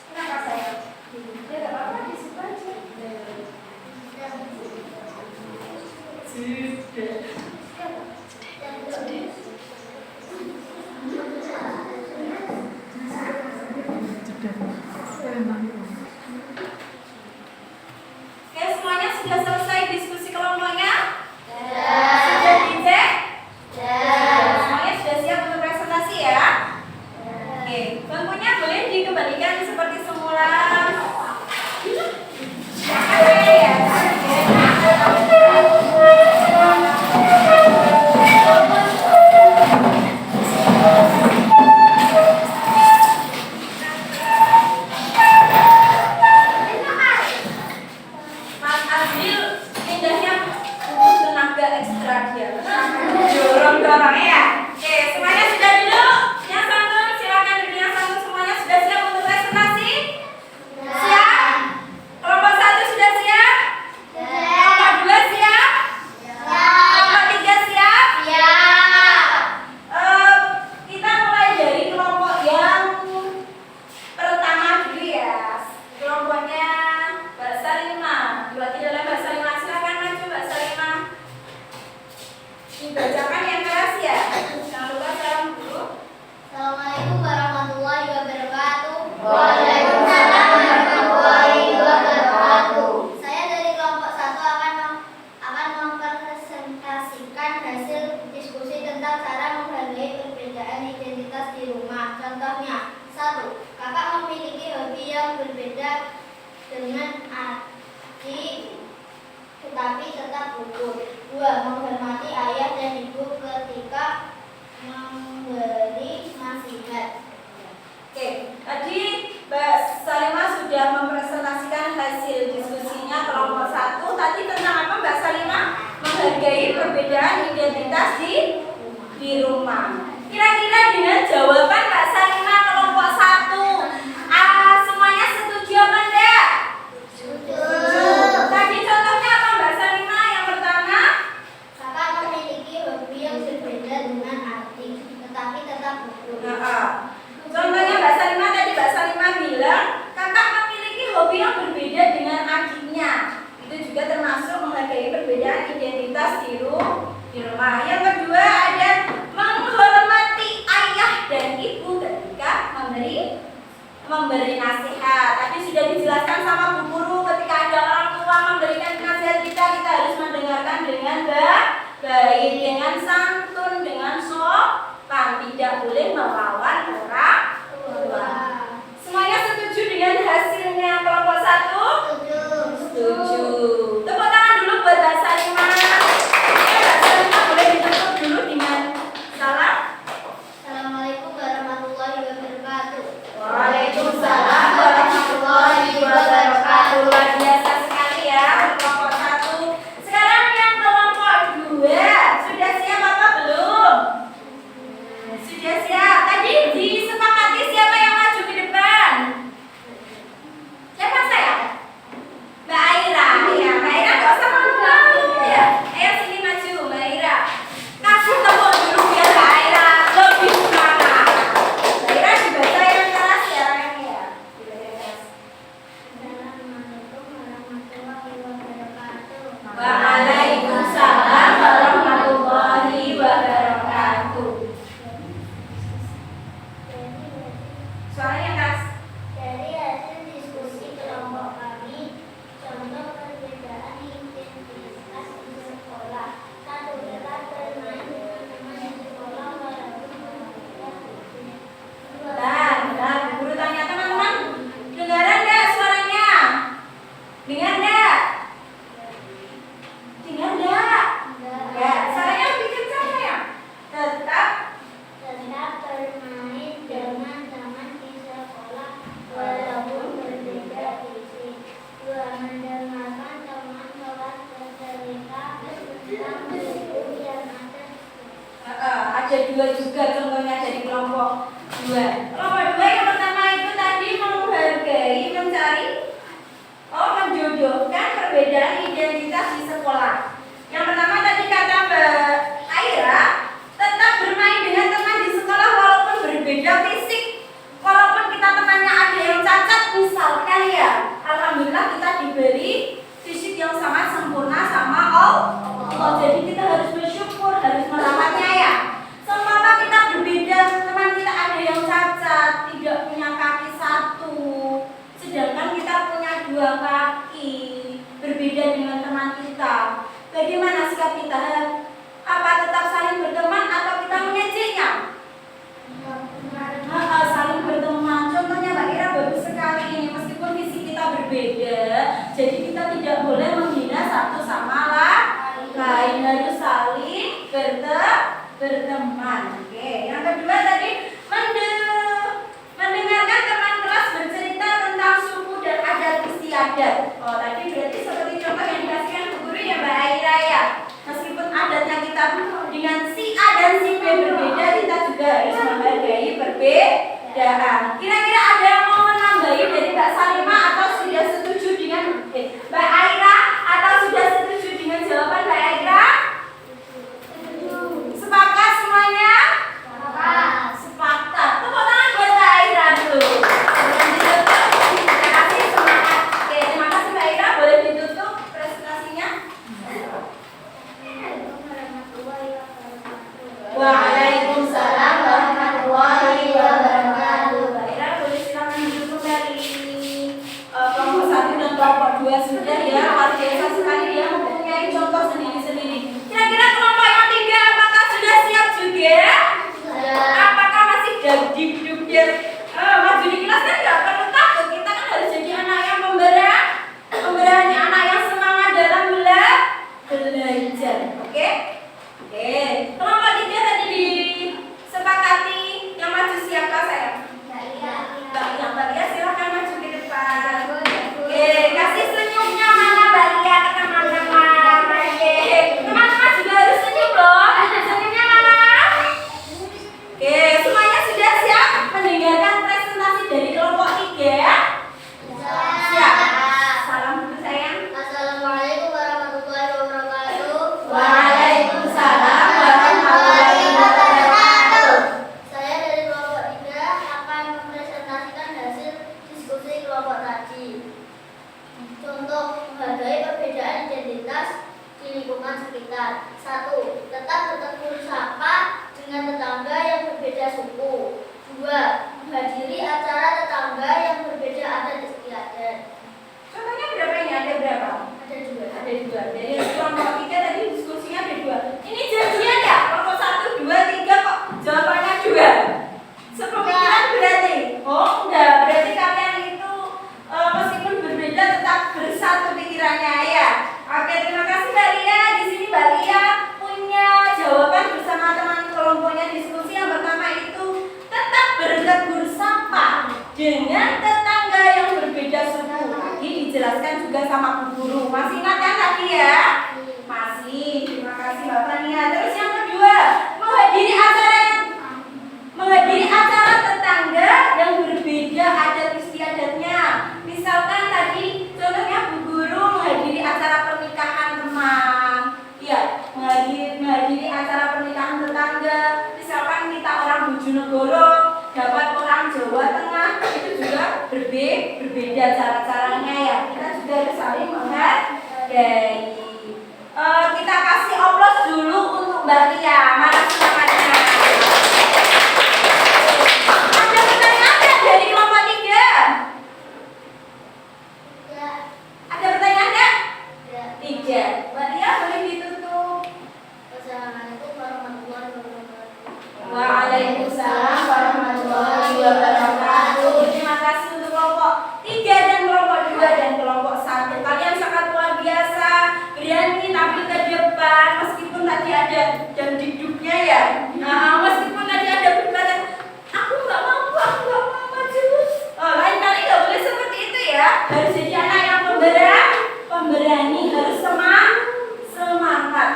S1: Kenapa saya? Ya gak apa-apa, di situ aja. Oke, semuanya sudah selesai diskusi kelompoknya? Sudah dicek? Semuanya sudah siap untuk presentasi ya? Oke, bangkunya boleh dikembalikan seperti semula. Oke ya. Mas Azil pindahnya butuh tenaga ekstra dia. Dorong-dorong ya. Oke, semuanya sudah duduk? Yang santun silakan duduk yang santun, semuanya sudah siap untuk presentasi? Siap? Kelompok 1 sudah siap? Dibacakan yang keras ya. Jangan lupa salam dulu.
S3: Assalamualaikum warahmatullahi wabarakatuh.
S1: Waalaikumsalam warahmatullahi wabarakatuh.
S3: Saya dari kelompok 1 akan mempresentasikan hasil diskusi tentang cara menghargai perbedaan identitas di rumah. Contohnya, 1. Kakak memiliki hobi yang berbeda dengan adik tetapi tetap rukun. 2. Menghormati ayah dan ibu ketika memberi nasihat.
S1: Oke, tadi Mbak Salimah sudah mempresentasikan hasil diskusinya kelompok 1. Tadi tentang apa Mbak Salimah? Menghargai perbedaan identitas di rumah. Kira-kira dengan jawaban Mbak Salimah kelompok 1, semuanya setuju apa enggak? Tadi contohnya apa Mbak Salimah? Yang pertama,
S3: Kakak memiliki hobi yang berbeda dengan adik tetapi tetap rukun.
S1: contohnya Mbak Salimah tadi Mbak Salimah bilang kakak memiliki hobi yang berbeda dengan adiknya. Itu juga termasuk menghargai perbedaan identitas di rumah. Yang kedua ada menghormati ayah dan ibu ketika memberi nasihat. Tadi sudah dijelaskan sama Bu Guru, ketika ada orang tua memberikan nasihat kita harus mendengarkan dengan baik, dengan santun, dengan sopan, tidak boleh melawan orang tua. Semuanya setuju dengan hasilnya kelompok 1? Setuju. Tepuk tangan dulu buat Mbak Salimah. Mbak Salimah boleh ditutup dulu dengan salam.
S3: Assalamualaikum warahmatullahi wabarakatuh.
S1: Waalaikumsalam warahmatullahi wabarakatuh. Luar biasa sekali ya kelompok 1. Sekarang yang kelompok 2 sudah siap apa belum? Sudah siap. Tadi disepakati siapa yang maju ke depan? Siapa saya? Mbak Aira. Ya, Mbak Aira nggak usah malu-malu ya. Ayo sini maju Mbak Aira. Kasih tepuk dulu biar Mbak Aira lebih semangat. Mbak Aira dibaca yang keras ya orangnya. Dibaca yang keras.
S3: Assalamualaikum warahmatullahi wabarakatuh.
S1: Waalaikumsalam warahmatullahi wabarakatuh. Suaranya keras.
S3: Dari hasil diskusi kelompok kami, contoh perbedaan identitas di sekolah. 1. Tetap bermain dengan teman di sekolah walaupun berbeda. 2.
S1: Bentar, Bu Guru tanya teman-teman, dengaran nggak suaranya? Dengar nggak? Dengar nggak? Nggak. Suaranya lebih kencang ya? Tetap.
S3: Tetap bermain dengan teman di sekolah walaupun berbeda fisik. 2. Mendengarkan teman kelas bercerita tentang buku yang ada.
S1: Ada 2 juga contohnya dari kelompok 2. Kelompok 2 yang pertama itu tadi menghargai, mencari, menjodohkan perbedaan identitas di sekolah. Yang pertama tadi kata Mbak Aira, tetap bermain dengan teman di sekolah walaupun berbeda fisik. Walaupun kita temannya ada yang cacat misalkan ya, alhamdulillah kita diberi fisik yang sangat sempurna sama Allah. Jadi kita harus bersyukur, harus merawatnya ya. Seumpama kita berbeda, teman kita ada yang cacat, tidak punya kaki 1, sedangkan kita punya 2 kaki, berbeda dengan teman kita. Bagaimana sikap kita? Apa tetap saling berteman atau kita mengejeknya? Saling berteman. Contohnya Mbak Ira bagus sekali ini, meskipun fisik kita berbeda, jadi kita tidak boleh menghina satu sama lain, harus saling berteman. Oke, yang kedua tadi mendengarkan teman kelas bercerita tentang suku dan adat istiadat. Tadi berarti seperti contoh yang dikasihkan Bu Guru ya Mbak Aira ya. Meskipun adatnya kita dengan si A dan si B berbeda, kita juga harus menghargai perbedaan. Kira-kira ada yang mau menambahi dari Mbak Salimah atau sudah setuju dengan Mbak Aira atau sudah setuju dengan jawaban Mbak Aira? Sepakat semuanya? Sepakat. Tepuk tangan buat Mbak Aira dulu. Sebelum ditutup, kita kasih semangat. Oke, terima kasih Mbak Aira. Boleh ditutup presentasinya?
S3: Assalamualaikum warahmatullahi wabarakatuh. 2. Menghadiri acara tetangga yang berbeda adat istiadat.
S1: Contohnya berapa ini? Ada berapa?
S3: Ada 2.
S1: Ada 2. Dari kelompok 3 tadi diskusinya ada 2. Ini janjian ya? Kelompok 1, 2, 3 kok jawabannya 2? Sepemikiran berarti? Oh enggak, berarti kalian itu meskipun berbeda tetap bersatu pikirannya ya. Oke, terima kasih Mbak Lia. Di sini Mbak Lia punya jawaban bersama teman kelompoknya. Diskusi yang pertama itu tetap bertegur sapa dengan tetangga yang berbeda suku. Tadi dijelaskan juga sama Bu Guru. Masih ingat kan tadi ya? Masih. Terima kasih Bapak Nia. Terus yang kedua, menghadiri acara tetangga yang berbeda adat istiadatnya. Misalkan tadi contohnya Bu Guru menghadiri acara pernikahan teman. Iya, menghadiri acara pernikahan tetangga. Misalkan kita orang Bojonegoro dapat orang Jawa Tengah, itu juga berbeda cara-caranya ya. Kita juga harus saling menghargai. Kita kasih oplos dulu untuk Mbak Lia. Mana semangatnya? Ada pertanyaan nggak dari kelompok 3?
S3: Ya.
S1: Ada pertanyaan nggak?
S3: Ya.
S1: 3. Mbak Lia boleh ditutup.
S3: Wassalamualaikum warahmatullahi wabarakatuh.
S1: Waalaikumsalam warahmatullahi wabarakatuh. Terima kasih untuk kelompok 3 dan kelompok 2 dan kelompok 1. Kalian sangat luar biasa, berani tampil ke depan meskipun tadi ada jam duduknya ya. Nah, meskipun tadi ada berkata, aku nggak mampu maju. Lain kali nggak boleh seperti itu ya. Harus jadi anak yang pemberani, harus semangat.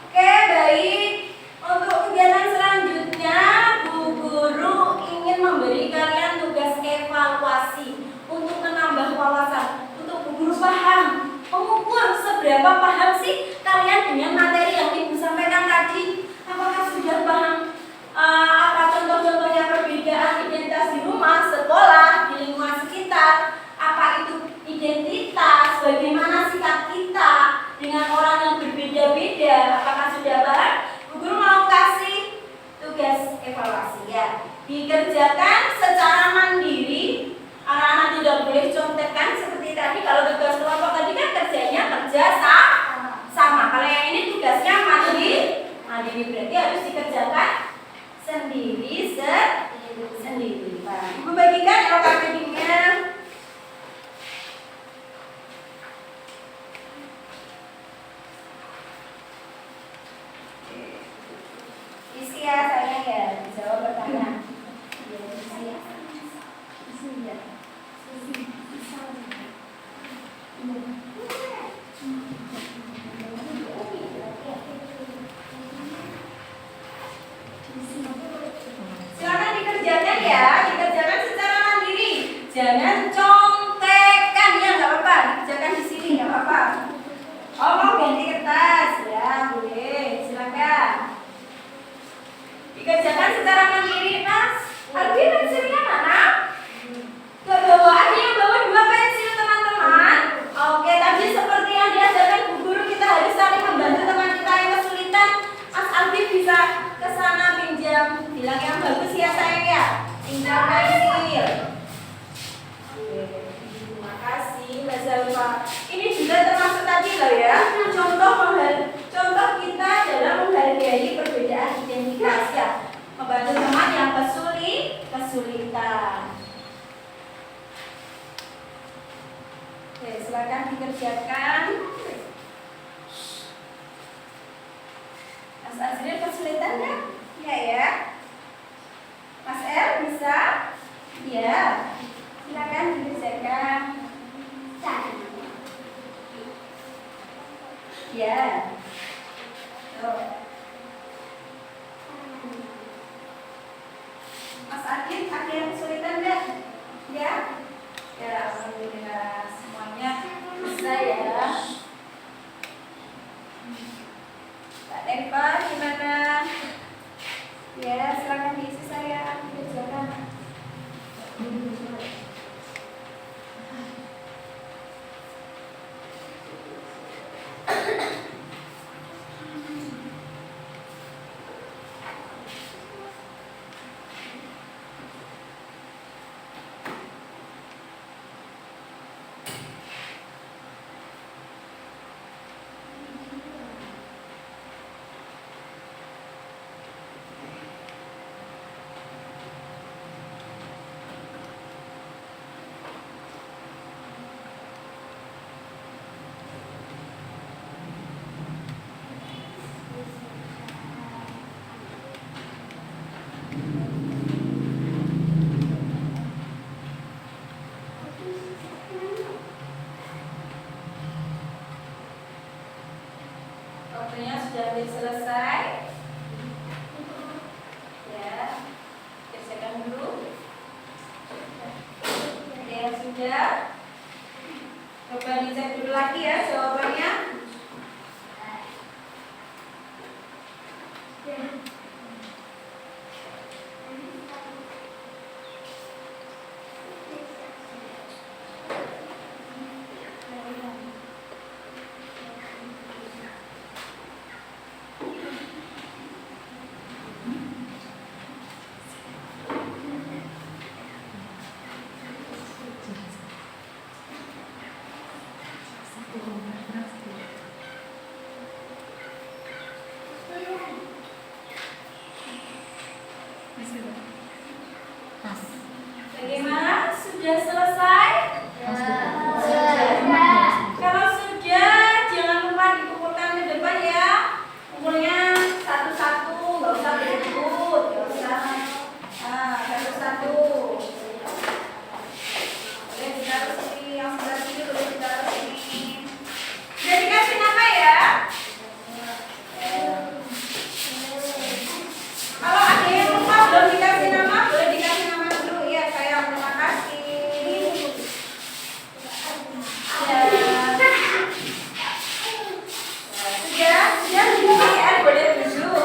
S1: Oke, baik. Untuk kegiatan selanjutnya, Bu Guru ingin memberi kalian tugas evaluasi untuk menambah wawasan, untuk Bu Guru paham, mengukur seberapa paham sih kalian dengan materi yang Ibu sampaikan tadi. Apakah sudah paham apa contoh-contohnya perbedaan identitas di rumah, sekolah, di lingkungan sekitar, apa itu identitas, bagaimana sikap kita dengan orang yang berbeda-beda, apakah sudah paham? Bu Guru mau kasih tugas evaluasi ya. Dikerjakan secara mandiri. Anak-anak tidak boleh contekan seperti tadi. Kalau tugas kelompok tadi kan kerja sama. Kalau yang ini tugasnya mandiri berarti harus dikerjakan sendiri. Pak. Ibu bagikan LKPD-nya. Isi ya saya ya, jawab pertanyaan. Isi ya. Silakan dikerjakan ya, dikerjakan secara mandiri. Jangan contekan ya, nggak apa-apa. Dikerjakan di sini nggak apa-apa. Oh mau ganti kertas ya, boleh. Silakan. Dikerjakan secara mandiri, Mas. Albi pensilnya mana? Gak bawa aja, yang bawa 2 pensil teman-teman. Oke, tadi seperti yang diajarkan Bu Guru, kita harus saling membantu teman kita yang kesulitan. Mas Albi bisa ke sana pinjam, bilang yang bagus ya sayang ya. Pinjam pensil. Oke, terima kasih Mbak Zalfa. Ini juga termasuk tadi loh ya. Contoh kita dalam menghargai perbedaan identitas ya. Membantu teman yang kesulitan. Oke, silakan dikerjakan. Mas Azril kesulitan ya? Iya ya. Mas El bisa? Iya. Silakan dikerjakan. Iya. Tuh. Mas Adit, ada yang kesulitan enggak? Ya? Ya, alhamdulillah semuanya bisa ya. Mbak Eva gimana? Ya, silakan diisi saya kerjakan. sudah hampir selesai. Ya, kerjakan dulu. Ada yang sudah? Coba dicek dulu lagi ya jawabannya. Bagaimana? Sudah selesai? Kalau sudah, jangan lupa dikumpulkan ke depan ya. Kumpulnya satu-satu, nggak usah berebut, nggak usah. Nah, satu-satu. Boleh ditaruh sini, yang sebelah sini boleh ditaruh sini. Sudah dikasih nama ya? Kalau ada yang lupa belum dikasih nama, boleh dikasih nama dulu ya. Saya terima kasih. Sudah dulu ya, boleh duduk.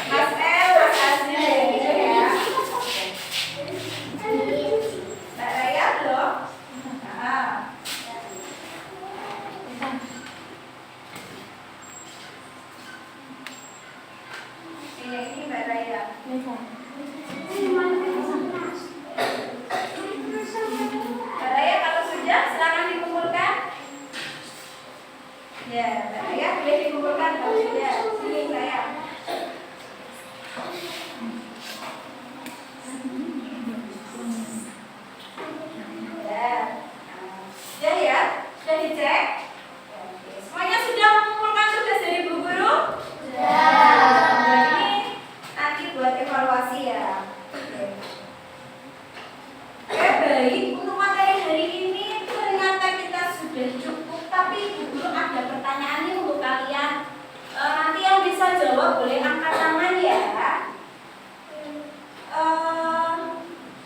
S1: Mas El, Mas Azril, gitu ya. Mbak Raya belum? Nah. Ini Mbak Raya. Mbak Raya kalau sudah silakan dikumpulkan. Ya, Mbak Raya boleh dikumpulkan kalau sudah. Sini saya. Sudah ya? Sudah dicek? Oke. Semuanya sudah mengumpulkan tugas dari Bu Guru? Nah, ini nanti buat evaluasi ya. Oke, baik. Untuk materi hari ini ternyata kita sudah cukup. Tapi Bu Guru ada pertanyaan nih untuk kalian. Nanti yang bisa jawab boleh angkat tangan ya.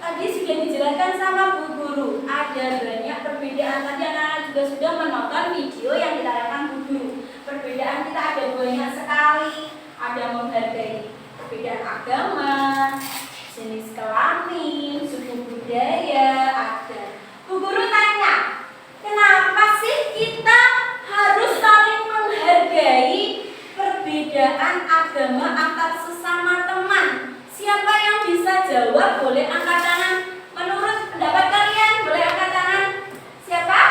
S1: Tadi sudah dijelaskan sama Bu Guru. Ada banyak perbedaan. Tadi anak-anak juga sudah menonton video yang ditayangkan Bu Guru. Perbedaan kita ada banyak sekali. Ada menghargai perbedaan agama, jenis kelamin, suku budaya, ada. Bu Guru tanya, kenapa sih kita harus saling menghargai perbedaan agama antar sesama teman? Siapa yang bisa jawab? Boleh angkat tangan. Menurut pendapat kalian, boleh angkat tangan. Siapa?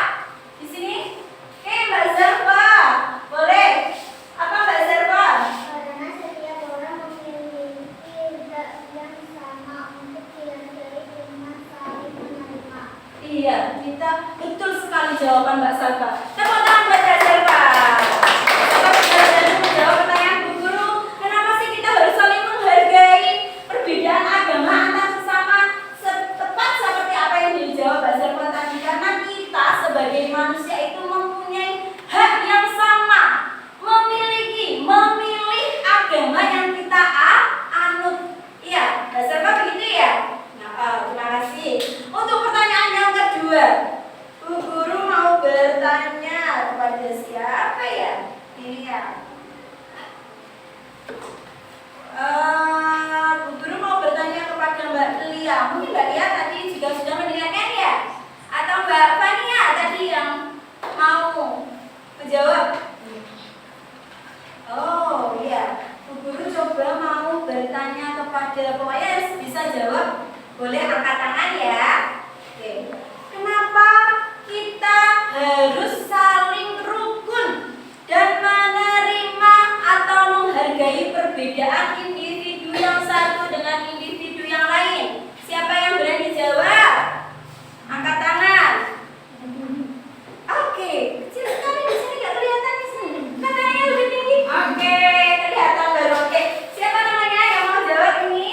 S1: Di sini? Oke, Mbak Zarfa. Boleh. Apa Mbak Zarfa?
S3: Karena setiap orang memiliki zat yang sama untuk dihargai dengan saling menerima.
S1: Iya, kita betul sekali jawaban Mbak Zarfa. Tepuk tangan Mbak Zarfa. Coba kita menjawab pertanyaan Bu Guru. Kenapa sih kita harus saling menghargai perbedaan agama antar sesama? Tepat seperti apa yang dijawab Mbak Zarfa tadi. Karena kita sebagai manusia itu mempunyai hak yang sama, memilih agama yang kita anut. Iya, Mbak Zarfa begitu ya? Nah, terima kasih. Untuk pertanyaan yang kedua, Bu Guru mau bertanya kepada siapa ya? Ini ya. Bu Guru mau bertanya kepada Mbak Lia. Mungkin Mbak Lia tadi juga sudah mendengarkan ya? Atau Mbak Fania tadi yang mau menjawab? Oh iya, Bu Guru coba mau bertanya kepada pokoknya bisa jawab. Boleh angkat tangan ya. Oke. Kenapa kita harus saling rukun dan menerima atau menghargai perbedaan individu yang satu dengan individu yang lain? Siapa yang berani jawab? Angkat tangan. Oke, kecil sekali di sini nggak kelihatan di sini. Katanya lebih tinggi. Oke, kelihatan baru. Oke, siapa namanya yang mau jawab ini?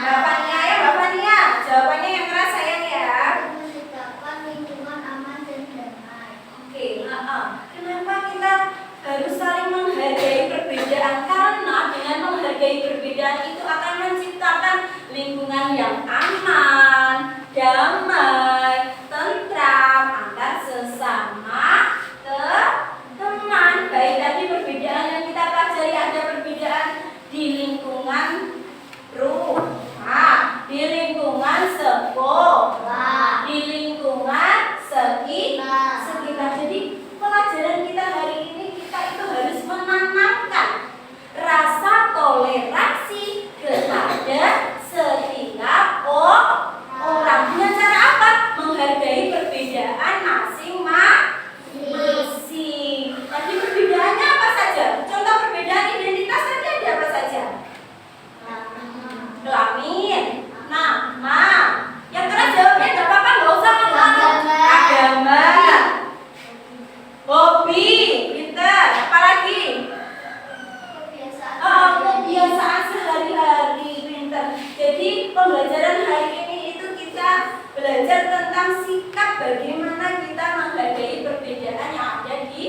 S1: Bapaknya ya, bapaknya. Jawabannya yang keras sayang ya.
S3: Menciptakan lingkungan aman dan damai.
S1: Oke, kenapa kita harus saling menghargai perbedaan, karena dengan menghargai perbedaan itu akan menciptakan lingkungan yang aman, damai, tentram antar sesama teman. Baik, tadi perbedaan yang kita pelajari, ada perbedaan di lingkungan rumah, di lingkungan sekolah, di lingkungan sekitar. Jadi pelajaran kita hari ini, kita itu harus menanamkan rasa toleransi kepada setiap orang. Dengan cara apa? Menghargai perbedaan masing-masing. Tadi perbedaannya apa saja? Contoh perbedaan identitas tadi ada apa saja? Kelamin, nama. Yang keras jawabnya nggak apa-apa, nggak usah ngomong. Agama, hobi, pintar, apalagi? Kebiasaan sehari-hari, pintar. Jadi pembelajaran hari ini itu kita belajar tentang sikap bagaimana kita menghargai perbedaan yang ada di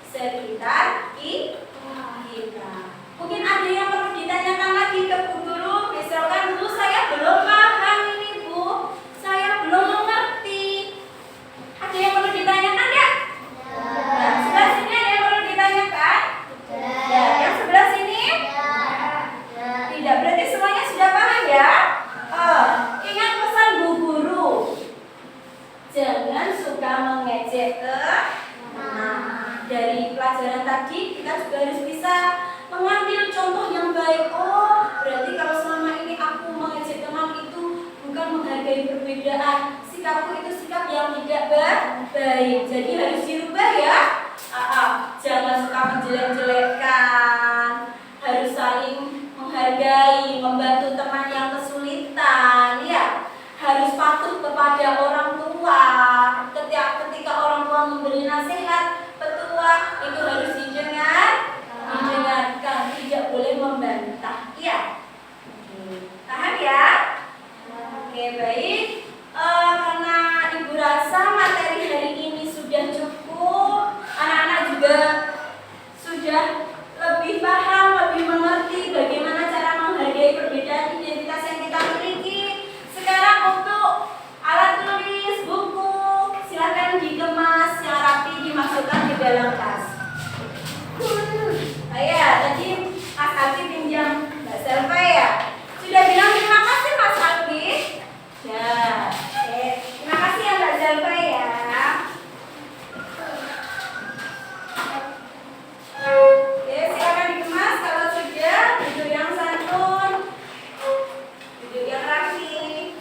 S1: sekitar kita. Mungkin ada yang perlu ditanyakan lagi ke Bu Guru. Misalkan, Bu, saya belum paham ini, Bu. Saya belum mengerti. Ada yang perlu ditanyakan ya? Nah, sebelah sini ada yang perlu ditanyakan? Ya, yang sebelah sini? Tidak, berarti semuanya sudah paham ya? Ingat pesan Bu Guru. Jangan suka mengejek teman. Dari pelajaran tadi kita juga harus bisa mengambil contoh yang baik. Oh, berarti kalau selama ini aku mengejek teman itu bukan menghargai perbedaan. Sikapku itu sikap yang tidak baik. Jadi harus dirubah ya. Jangan suka menjelek-jelekkan. Harus saling menghargai, membantu teman yang kesulitan, ya. Harus patuh kepada orang tua. Ketika orang tua memberi nasihat, petua, itu harus didengarkan, tidak boleh membantah, ya. Paham ya? Oke, baik. Karena Ibu rasa materi hari ini sudah cukup, anak-anak juga sudah lebih paham, lebih mengerti bagaimana cara menghargai perbedaan identitas yang kita miliki. Sekarang untuk alat tulis, buku, silakan dikemas yang rapi, dimasukkan ke dalam tas. Ya, tadi Mas Alfi pinjam Mbak Selva ya. Sudah bilang terima kasih Mas Alfi. Ya, oke. Terima kasih ya Mbak Selva ya. Oke, silakan dikemas kalau sudah. Duduk yang santun, duduk yang rapi.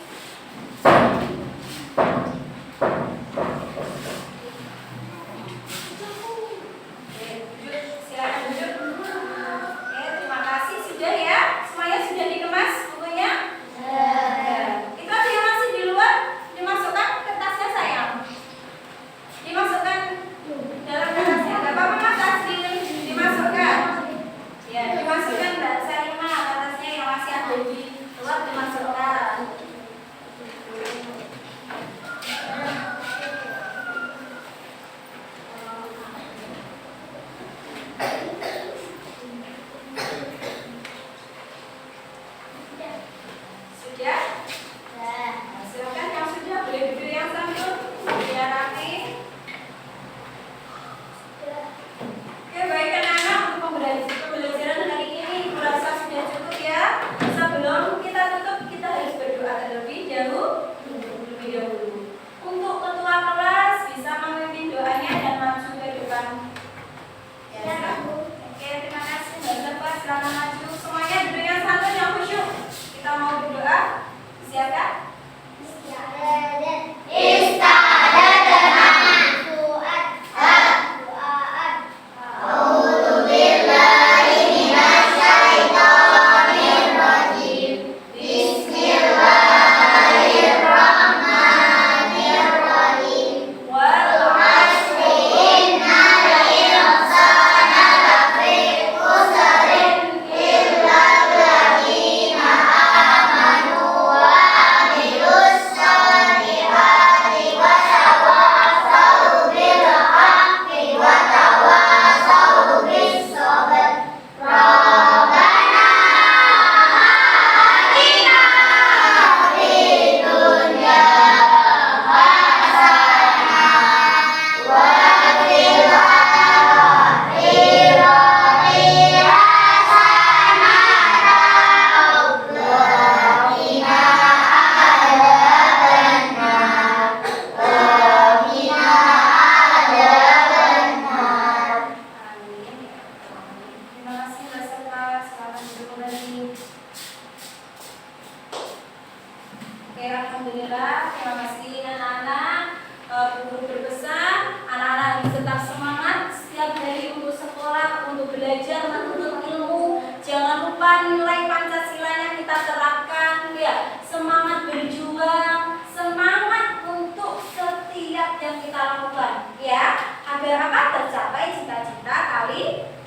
S1: belajar menuntut ilmu. Jangan lupa nilai Pancasilanya kita terapkan, ya. Semangat berjuang, semangat untuk setiap yang kita lakukan, ya. Agar apa? Tercapai cita-cita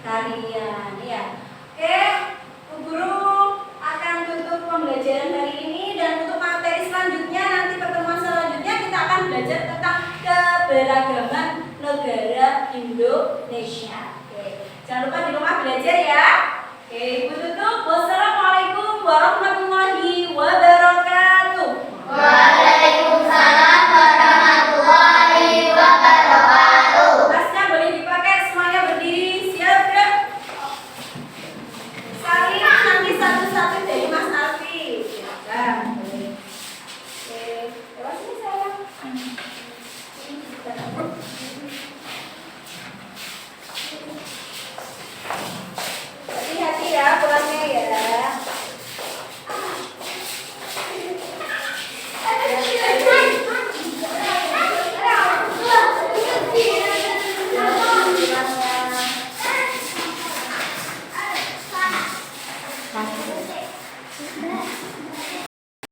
S1: kalian, ya. Oke, Bu Guru akan tutup pembelajaran hari ini, dan untuk materi selanjutnya nanti pertemuan selanjutnya kita akan belajar tentang keberagaman negara Indonesia. Oke, jangan lupa di rumah belajar ya. Oke, Ibu tutup. Wassalamualaikum warahmatullahi wabarakatuh.
S3: Waalaikumsalam warahmatullahi wabarakatuh.
S1: Tasnya boleh dipakai, semuanya berdiri, siap ya? Saling nanti satu-satu dari Mas Alfi. Silakan. Oke, lewat sini sayang. Hati-hati ya pulangnya ya.